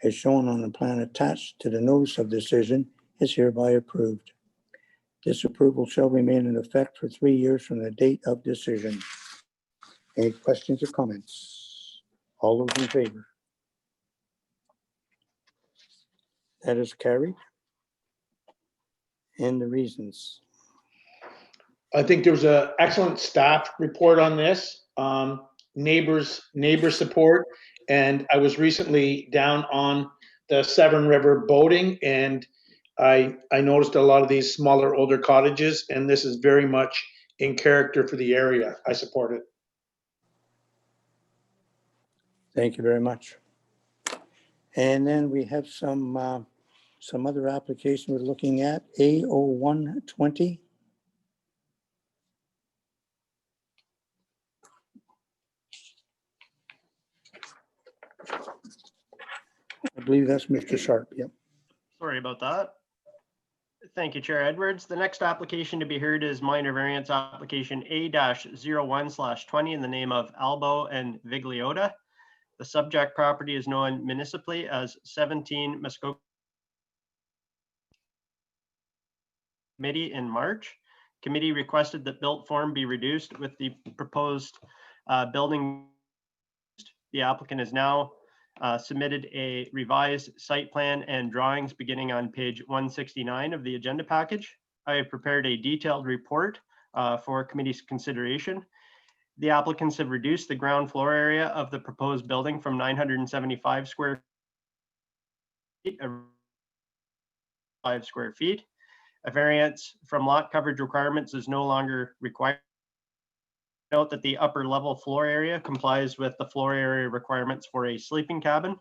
as shown on the plan attached to the notice of decision, is hereby approved. This approval shall remain in effect for 3 years from the date of decision. Any questions or comments? All those in favor? That is carried. And the reasons. I think there was an excellent staff report on this, neighbor support. And I was recently down on the Severn River boating, and I noticed a lot of these smaller, older cottages, and this is very much in character for the area. I support it. Thank you very much. And then we have some other application we're looking at, A0120. I believe that's Mr. Sharp, yep. Sorry about that. Thank you, Chair Edwards. The next application to be heard is minor variance application A-01/20 in the name of Albo and Vigliotta. The subject property is known municipally as 17 Muskoka Committee in March. Committee requested that built form be reduced with the proposed building. The applicant has now submitted a revised site plan and drawings beginning on page 169 of the agenda package. I have prepared a detailed report for committee's consideration. The applicants have reduced the ground floor area of the proposed building from 975 square feet to 5 square feet. A variance from lot coverage requirements is no longer required. Note that the upper level floor area complies with the floor area requirements for a sleeping cabin.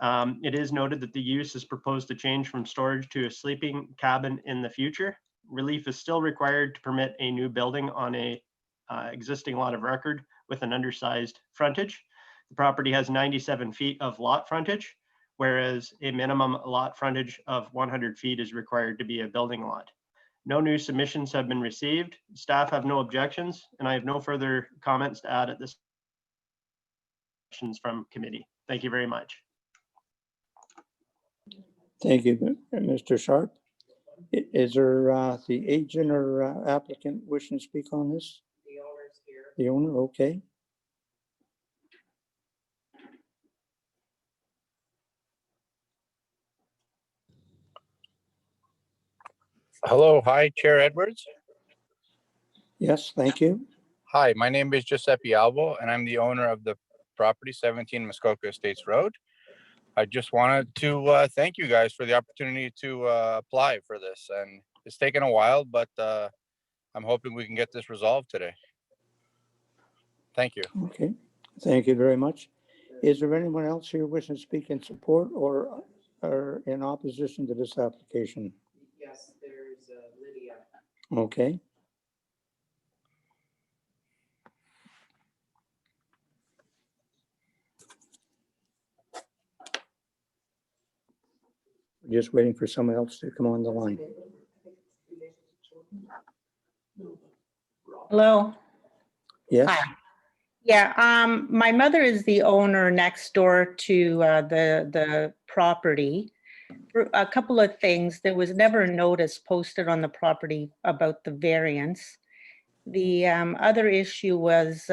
It is noted that the use is proposed to change from storage to a sleeping cabin in the future. Relief is still required to permit a new building on a existing lot of record with an undersized frontage. The property has 97 feet of lot frontage, whereas a minimum lot frontage of 100 feet is required to be a building lot. No new submissions have been received. Staff have no objections, and I have no further comments to add at this questions from committee. Thank you very much. Thank you, Mr. Sharp. Is there the agent or applicant wishing to speak on this? The owner's here. The owner, okay. Hello, hi, Chair Edwards. Yes, thank you. Hi, my name is Giuseppe Albo, and I'm the owner of the property 17 Muskoka Estates Road. I just wanted to thank you guys for the opportunity to apply for this, and it's taken a while, but I'm hoping we can get this resolved today. Thank you. Okay, thank you very much. Is there anyone else here wishing to speak in support or in opposition to this application? Yes, there's Lydia. Okay. Just waiting for someone else to come on the line. Hello. Yes. Hi. Yeah, my mother is the owner next door to the property. A couple of things. There was never a notice posted on the property about the variance. The other issue was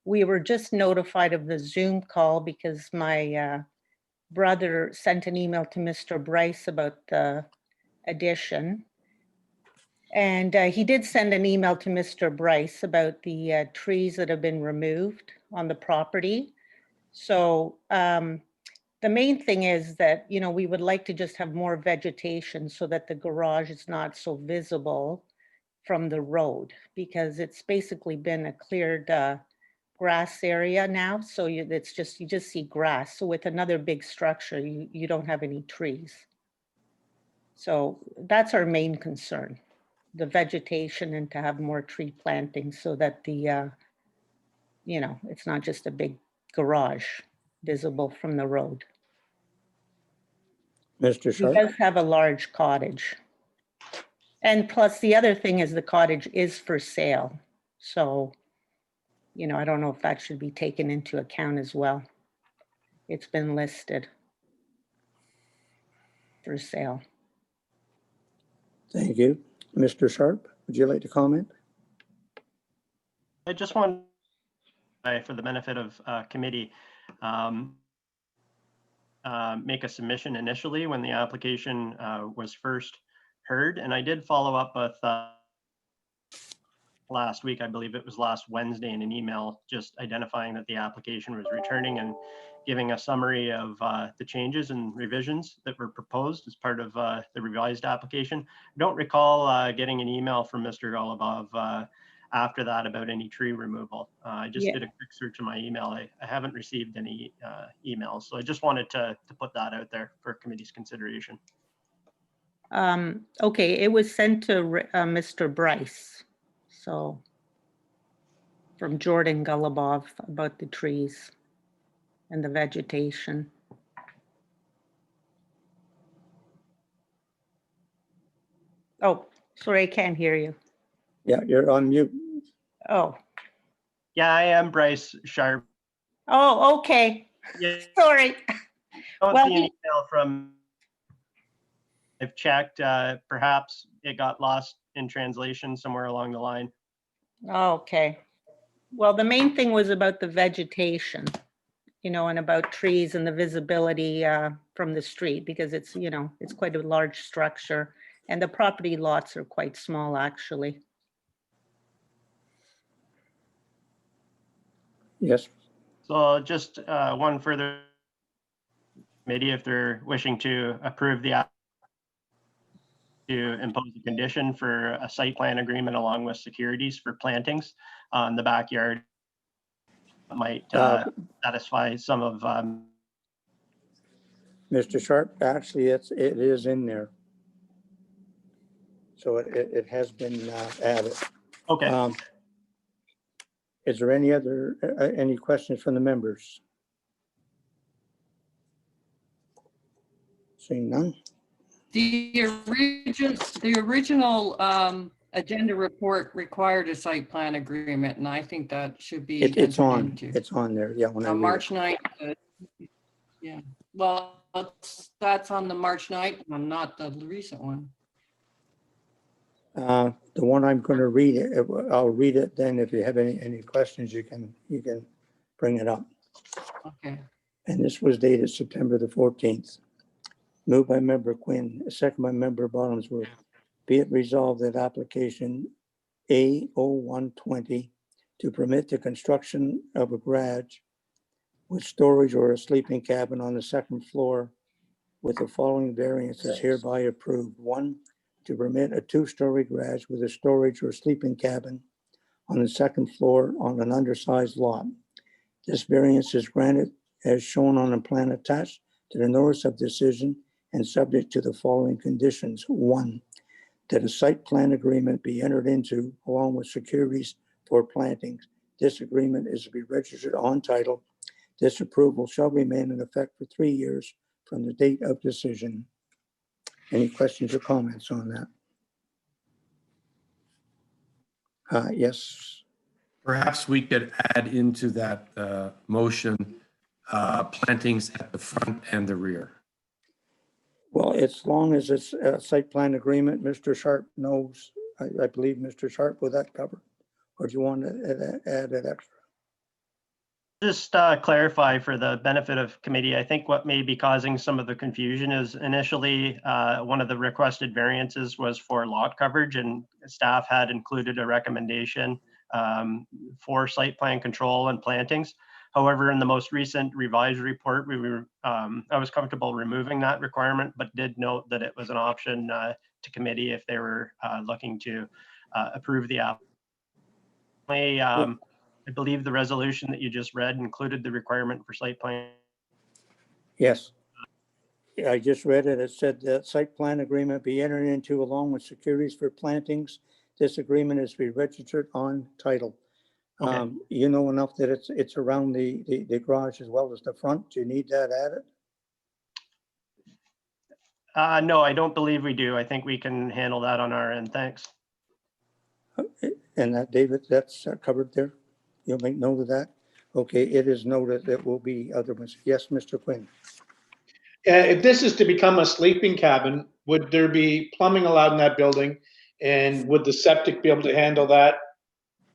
we were just notified of the Zoom call because my brother sent an email to Mr. Bryce about the addition. And he did send an email to Mr. Bryce about the trees that have been removed on the property. So the main thing is that, you know, we would like to just have more vegetation so that the garage is not so visible from the road, because it's basically been a cleared grass area now. So you just see grass. So with another big structure, you don't have any trees. So that's our main concern, the vegetation, and to have more tree planting so that the, you know, it's not just a big garage visible from the road. Mr. He Sharp? does have a large cottage. And plus the other thing is the cottage is for sale. So, you know, I don't know if that should be taken into account as well. It's been listed for sale. Thank you. Mr. Sharp, would you like to comment? I just want, for the benefit of committee, make a submission initially when the application was first heard. And I did follow up with last week, I believe it was last Wednesday, in an email just identifying that the application was returning and giving a summary of the changes and revisions that were proposed as part of the revised application. I don't recall getting an email from Mr. Golubov after that about any tree removal. I just did a quick search in my email. I haven't received any emails. So I just wanted to put that out there for committee's consideration. Okay, it was sent to Mr. Bryce. So from Jordan Golubov about the trees and the vegetation. Oh, sorry, I can't hear you. Yeah, you're on mute. Oh. Yeah, I am Bryce Sharp. Oh, okay. Yeah. Sorry. I don't Well, see an email from, I've checked, perhaps it got lost in translation somewhere along the line. Okay. Well, the main thing was about the vegetation, you know, and about trees and the visibility from the street, because it's, you know, it's quite a large structure and the property lots are quite small, actually. Yes. So just one further committee, if they're wishing to approve the to impose a condition for a site plan agreement along with securities for plantings on the backyard, might satisfy some of Mr. Sharp, actually, it is in there. So it has been added. Okay. Is there any questions from the members? Seeing none? The original agenda report required a site plan agreement, and I think that should be It's entered on. into. It's on there. Yeah. When I read March it. 9th. Yeah, well, that's on the March 9th one, not the recent one. The one I'm going to read it. I'll read it. Then, if you have any questions, you can bring it up. Okay. And this was dated September the 14th. Moved by member Quinn, second by member Bottomsworth. Be it resolved that application A0120 to permit the construction of a garage with storage or a sleeping cabin on the second floor with the following variances hereby approved. 1, to permit a 2-story garage with a storage or sleeping cabin on the second floor on an undersized lot. This variance is granted as shown on the plan attached to the notice of decision and subject to the following conditions. 1, that a site plan agreement be entered into along with securities for plantings. This agreement is to be registered on title. This approval shall remain in effect for 3 years from the date of decision. Any questions or comments on that? Yes. Perhaps we could add into that motion plantings at the front and the rear. Well, as long as it's a site plan agreement, Mr. Sharp knows, I believe Mr. Sharp, will that cover? Or do you want to add it extra? Just clarify for the benefit of committee, I think what may be causing some of the confusion is initially one of the requested variances was for lot coverage, and staff had included a recommendation for site plan control and plantings. However, in the most recent revised report, I was comfortable removing that requirement, but did note that it was an option to committee if they were looking to approve the app. I believe the resolution that you just read included the requirement for site plan. Yes. Yeah, I just read it. It said that site plan agreement be entered into along with securities for plantings. This agreement is to be registered on title. Okay. You know enough that it's around the garage as well as the front. Do you need that added? No, I don't believe we do. I think we can handle that on our end. Thanks. And that, David, that's covered there? You'll make note of that? Okay, it is noted that will be other ones. Yes, Mr. Quinn. If this is to become a sleeping cabin, would there be plumbing allowed in that building? And would the septic be able to handle that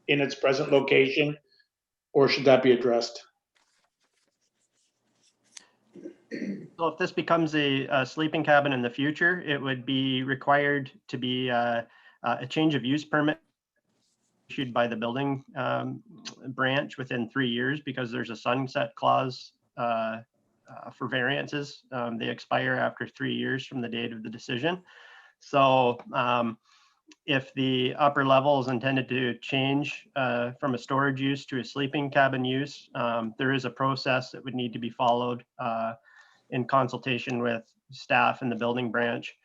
in its present location? Or should that be addressed? So if this becomes a sleeping cabin in the future, it would be required to be a change of use permit issued by the building branch within 3 years, because there's a sunset clause for variances. They expire after 3 years from the date of the decision. So if the upper level is intended to change from a storage use to a sleeping cabin use, there is a process that would need to be followed in consultation with staff in the building branch.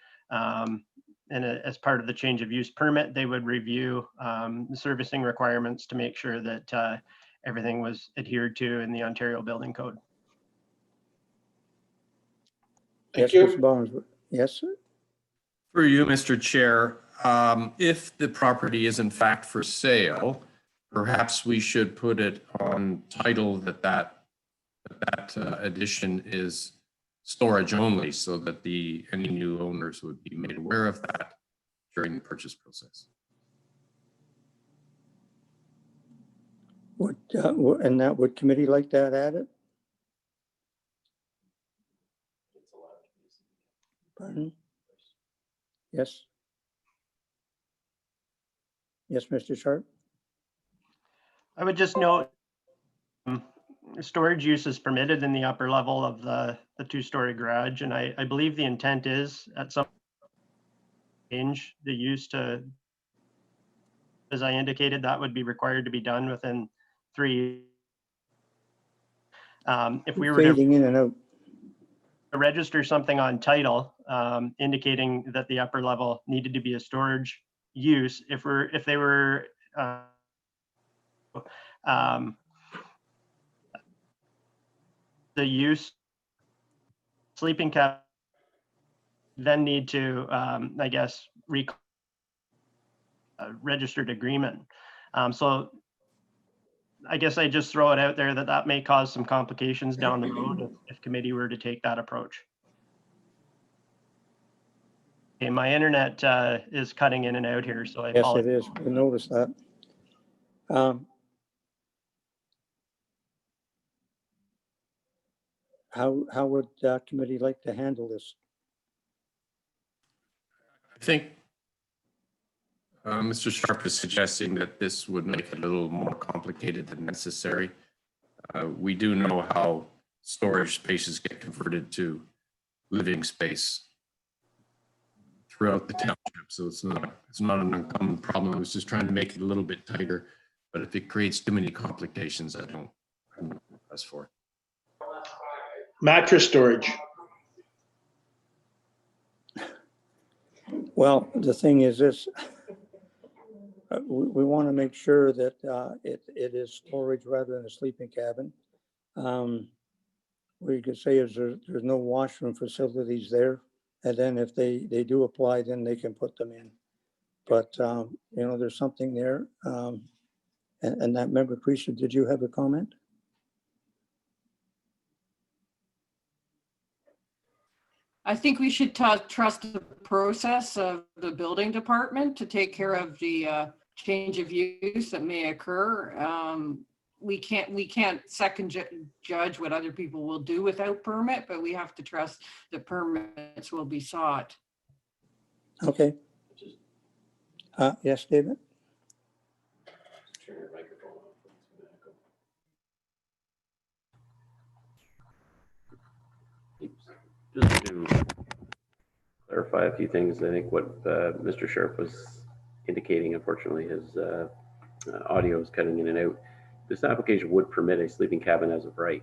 And as part of the change of use permit, they would review the servicing requirements to make sure that everything was adhered to in the Ontario Building Code. Yes, Mr. Barnes. Yes, sir. For you, Mr. Chair, if the property is in fact for sale, perhaps we should put it on title that addition is storage only, so that any new owners would be made aware of that during the purchase process. And that would committee like that added? Pardon? Yes. Yes, Mr. Sharp. I would just note storage use is permitted in the upper level of the 2-story garage. And I believe the intent is at some change the use to, as I indicated, that would be required to be done within 3 years. If we were fading in and out. register something on title indicating that the upper level needed to be a storage use. If they were the use sleeping cabin, then need to I guess registered agreement. So I guess I just throw it out there that may cause some complications down the road if committee were to take that approach. Okay, my internet is cutting in and out here, so I Yes, apologize. it is. We noticed that. How would committee like to handle this? I think Mr. Sharp is suggesting that this would make it a little more complicated than necessary. We do know how storage spaces get converted to living space throughout the township, so it's not an uncommon problem. I was just trying to make it a little bit tighter, but if it creates too many complications, I'm not pressed for it. Mattress storage. Well, the thing is this, we want to make sure that it is storage rather than a sleeping cabin. What you could say is there's no washroom facilities there. And then if they do apply, then they can put them in. But, you know, there's something there. And that member Creasy, did you have a comment? I think we should trust the process of the building department to take care of the change of use that may occur. We can't second judge what other people will do without permit, but we have to trust that permits will be sought. Okay. Yes, David? Just to clarify a few things, I think what Mr. Sharp was indicating, unfortunately, his audio is cutting in and out. This application would permit a sleeping cabin as of right.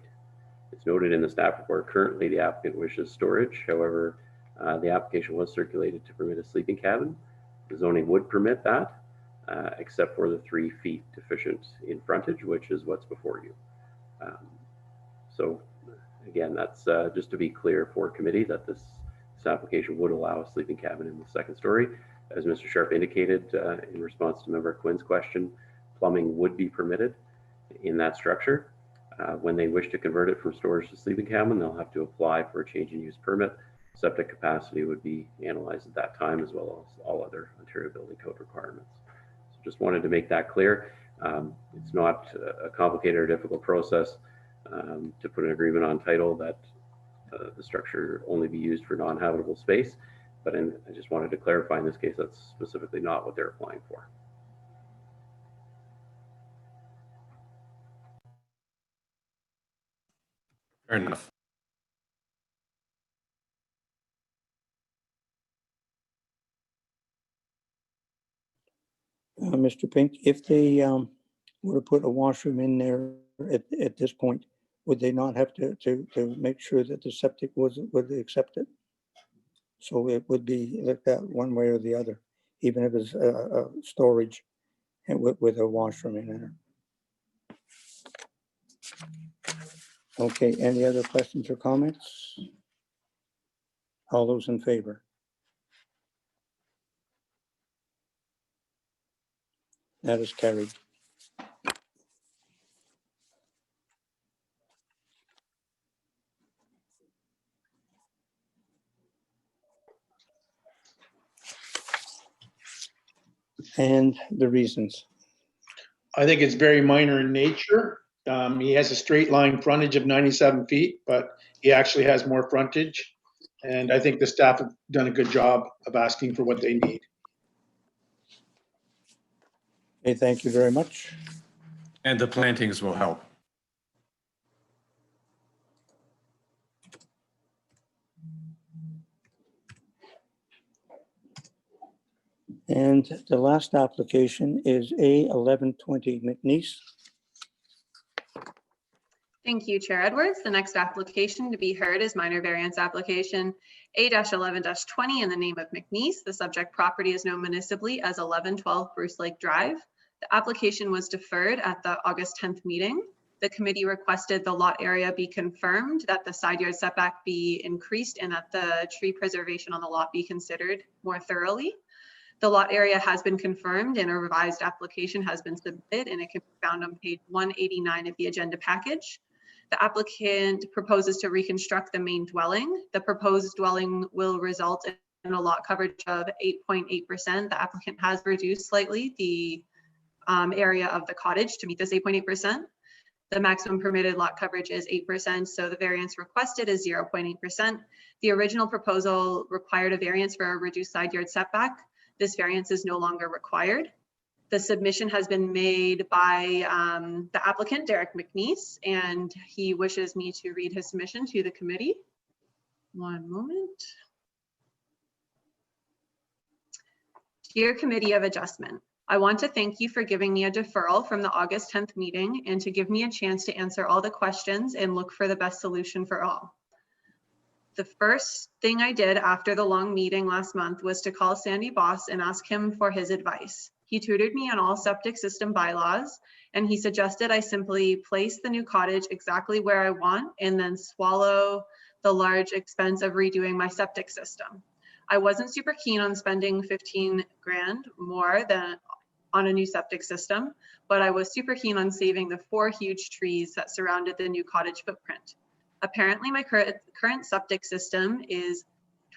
It's noted in the staff report, currently the applicant wishes storage. However, the application was circulated to permit a sleeping cabin. The zoning would permit that, except for the 3 feet deficient in frontage, which is what's before you. So again, that's just to be clear for committee that this application would allow a sleeping cabin in the second story. As Mr. Sharp indicated in response to member Quinn's question, plumbing would be permitted in that structure. When they wish to convert it from storage to sleeping cabin, they'll have to apply for a change in use permit. Septic capacity would be analyzed at that time, as well as all other Ontario Building Code requirements. So just wanted to make that clear. It's not a complicated or difficult process to put an agreement on title that the structure only be used for non-habitable space. But I just wanted to clarify in this case, that's specifically not what they're applying for. Fair enough. Mr. Pink, if they were to put a washroom in there at this point, would they not have to make sure that the septic would accept it? So it would be looked at one way or the other, even if it's a storage and with a washroom in there. Okay, any other questions or comments? All those in favor? That is carried. And the reasons. I think it's very minor in nature. He has a straight line frontage of 97 feet, but he actually has more frontage. And I think the staff have done a good job of asking for what they need. Okay, thank you very much. And the plantings will help. And the last application is A 1120 McNiece. Thank you, Chair Edwards. The next application to be heard is minor variance application A-11-20 in the name of McNiece. The subject property is known municipally as 1112 Bruce Lake Drive. The application was deferred at the August 10th meeting. The committee requested the lot area be confirmed, that the side yard setback be increased, and that the tree preservation on the lot be considered more thoroughly. The lot area has been confirmed and a revised application has been submitted, and it can be found on page 189 of the agenda package. The applicant proposes to reconstruct the main dwelling. The proposed dwelling will result in a lot coverage of 8.8%. The applicant has reduced slightly the area of the cottage to meet this 8.8%. The maximum permitted lot coverage is 8%, so the variance requested is 0.8%. The original proposal required a variance for a reduced side yard setback. This variance is no longer required. The submission has been made by the applicant, Derek McNiece, and he wishes me to read his submission to the committee. One moment. Dear Committee of Adjustment, I want to thank you for giving me a deferral from the August 10th meeting and to give me a chance to answer all the questions and look for the best solution for all. The first thing I did after the long meeting last month was to call Sandy Boss and ask him for his advice. He tutored me on all septic system bylaws, and he suggested I simply place the new cottage exactly where I want and then swallow the large expense of redoing my septic system. I wasn't super keen on spending 15 grand more than on a new septic system, but I was super keen on saving the 4 huge trees that surrounded the new cottage footprint. Apparently my current septic system is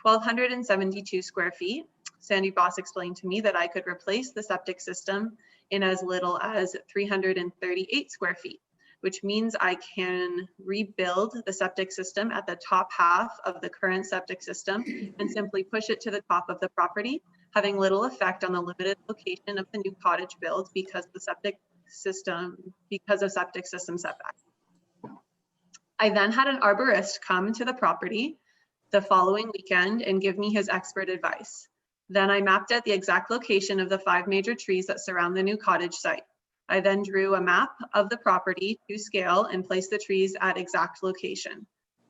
1,272 square feet. Sandy Boss explained to me that I could replace the septic system in as little as 338 square feet, which means I can rebuild the septic system at the top half of the current septic system and simply push it to the top of the property, having little effect on the limited location of the new cottage build because of septic system setbacks. I then had an arborist come to the property the following weekend and give me his expert advice. Then I mapped out the exact location of the 5 major trees that surround the new cottage site. I then drew a map of the property to scale and placed the trees at exact location.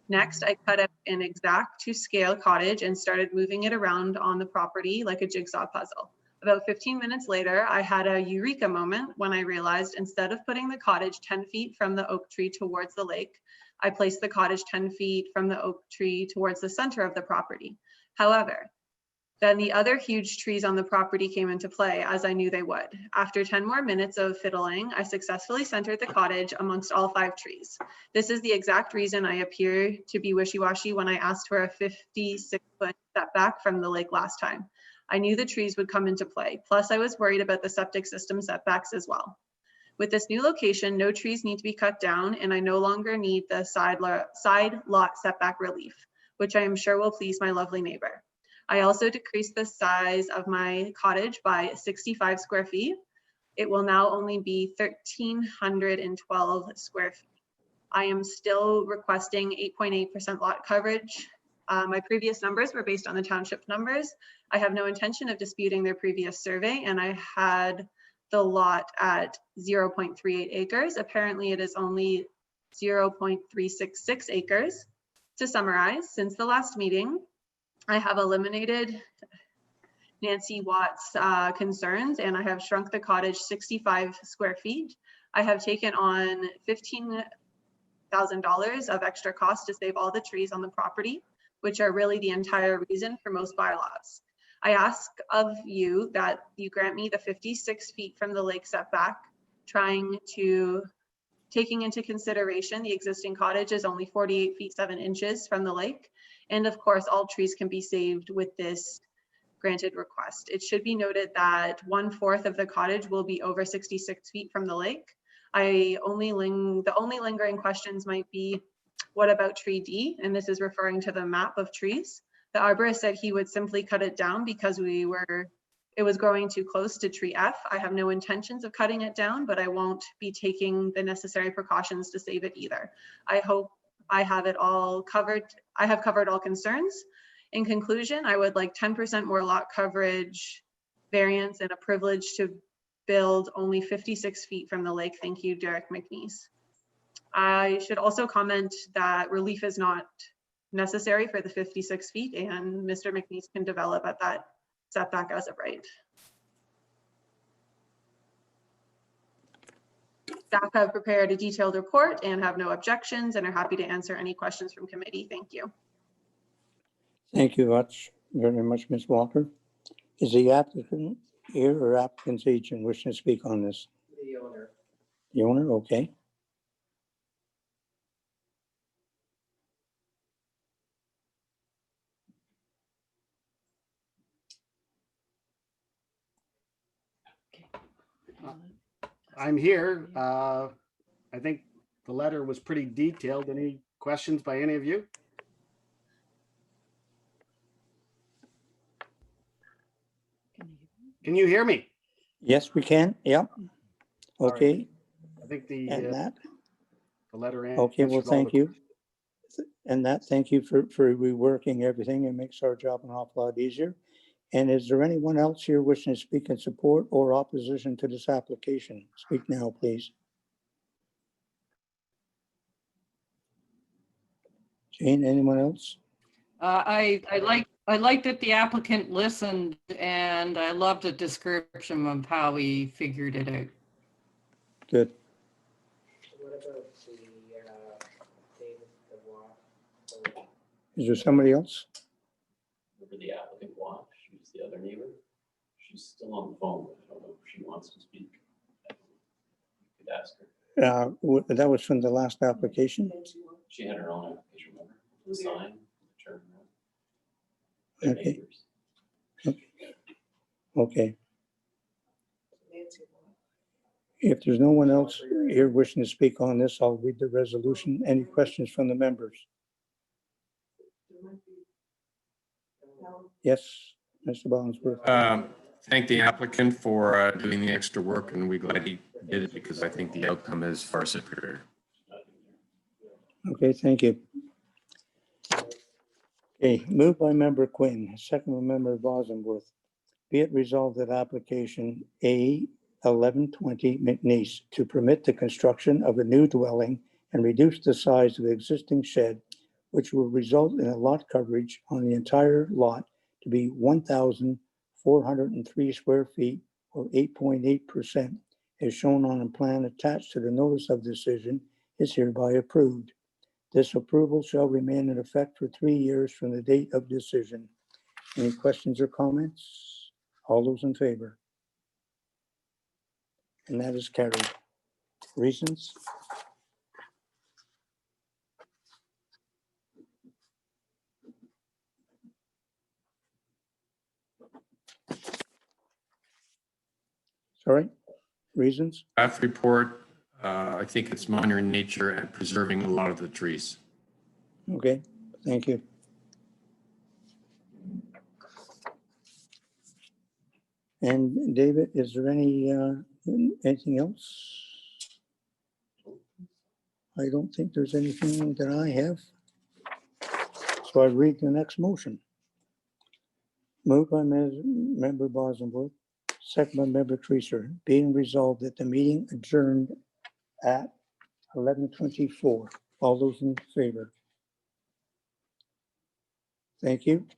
Next, I cut out an exact to scale cottage and started moving it around on the property like a jigsaw puzzle. About 15 minutes later, I had a eureka moment when I realized instead of putting the cottage 10 feet from the oak tree towards the lake, I placed the cottage 10 feet from the oak tree towards the center of the property. However, then the other huge trees on the property came into play, as I knew they would. After 10 more minutes of fiddling, I successfully centered the cottage amongst all 5 trees. This is the exact reason I appear to be wishy-washy when I asked for a 56-foot setback from the lake last time. I knew the trees would come into play. Plus, I was worried about the septic system setbacks as well. With this new location, no trees need to be cut down, and I no longer need the side lot setback relief, which I am sure will please my lovely neighbor. I also decreased the size of my cottage by 65 square feet. It will now only be 1,312 square feet. I am still requesting 8.8% lot coverage. My previous numbers were based on the township numbers. I have no intention of disputing their previous survey, and I had the lot at 0.38 acres. Apparently it is only 0.366 acres. To summarize, since the last meeting, I have eliminated Nancy Watt's concerns, and I have shrunk the cottage 65 square feet. I have taken on $15,000 of extra cost to save all the trees on the property, which are really the entire reason for most bylaws. I ask of you that you grant me the 56 feet from the lake setback, taking into consideration the existing cottage is only 48 feet 7 inches from the lake. And of course, all trees can be saved with this granted request. It should be noted that 1/4 of the cottage will be over 66 feet from the lake. The only lingering questions might be, what about tree D? And this is referring to the map of trees. The arborist said he would simply cut it down because it was growing too close to tree F. I have no intentions of cutting it down, but I won't be taking the necessary precautions to save it either. I hope I have it all covered. I have covered all concerns. In conclusion, I would like 10% more lot coverage variance and a privilege to build only 56 feet from the lake. Thank you, Derek McNiece. I should also comment that relief is not necessary for the 56 feet and Mr. McNiece can develop at that setback as of right. Staff have prepared a detailed report and have no objections and are happy to answer any questions from committee. Thank you. Thank you very much, Ms. Walker. Is the applicant here or applicant's agent wishing to speak on this? The owner. The owner, okay. I'm here. I think the letter was pretty detailed. Any questions by any of you? Can you hear me? Yes, we can. Yep. Okay. I think And that. the letter. Okay, well, answers all thank the- you. And that, thank you for reworking everything. It makes our job an awful lot easier. And is there anyone else here wishing to speak in support or opposition to this application? Speak now, please. Jane, anyone else? I like that the applicant listened, and I love the description of how he figured it out. Good. What about the David DeWatt? Is there somebody else? Remember the applicant Watt? She was the other neighbor. She's still on the phone. I don't know if she wants to speak. You could ask her. That was from the last application? She had her own application, remember? The sign, the turn. Okay. Okay. If there's no one else here wishing to speak on this, I'll read the resolution. Any questions from the members? Yes, Mr. Ballinsworth. Thank the applicant for doing the extra work, and we're glad he did it because I think the outcome is far superior. Okay, thank you. Okay, moved by member Quinn, second by member Bosworth. Be it resolved that application A 1120 McNiece to permit the construction of a new dwelling and reduce the size of the existing shed, which will result in a lot coverage on the entire lot to be 1,403 square feet or 8.8%, as shown on a plan attached to the notice of decision, is hereby approved. This approval shall remain in effect for 3 years from the date of decision. Any questions or comments? All those in favor? And that is carried. Reasons? Sorry, reasons? Staff report, I think it's minor in nature and preserving a lot of the trees. Okay, thank you. And David, is there anything else? I don't think there's anything that I have. So I read the next motion. Moved by member Bosworth, second by member Treacer, being resolved that the meeting adjourned at 11:24. All those in favor? Thank you.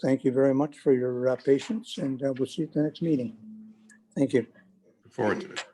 Thank you very much for your patience, and we'll see you at the next meeting. Thank you. Look forward to it.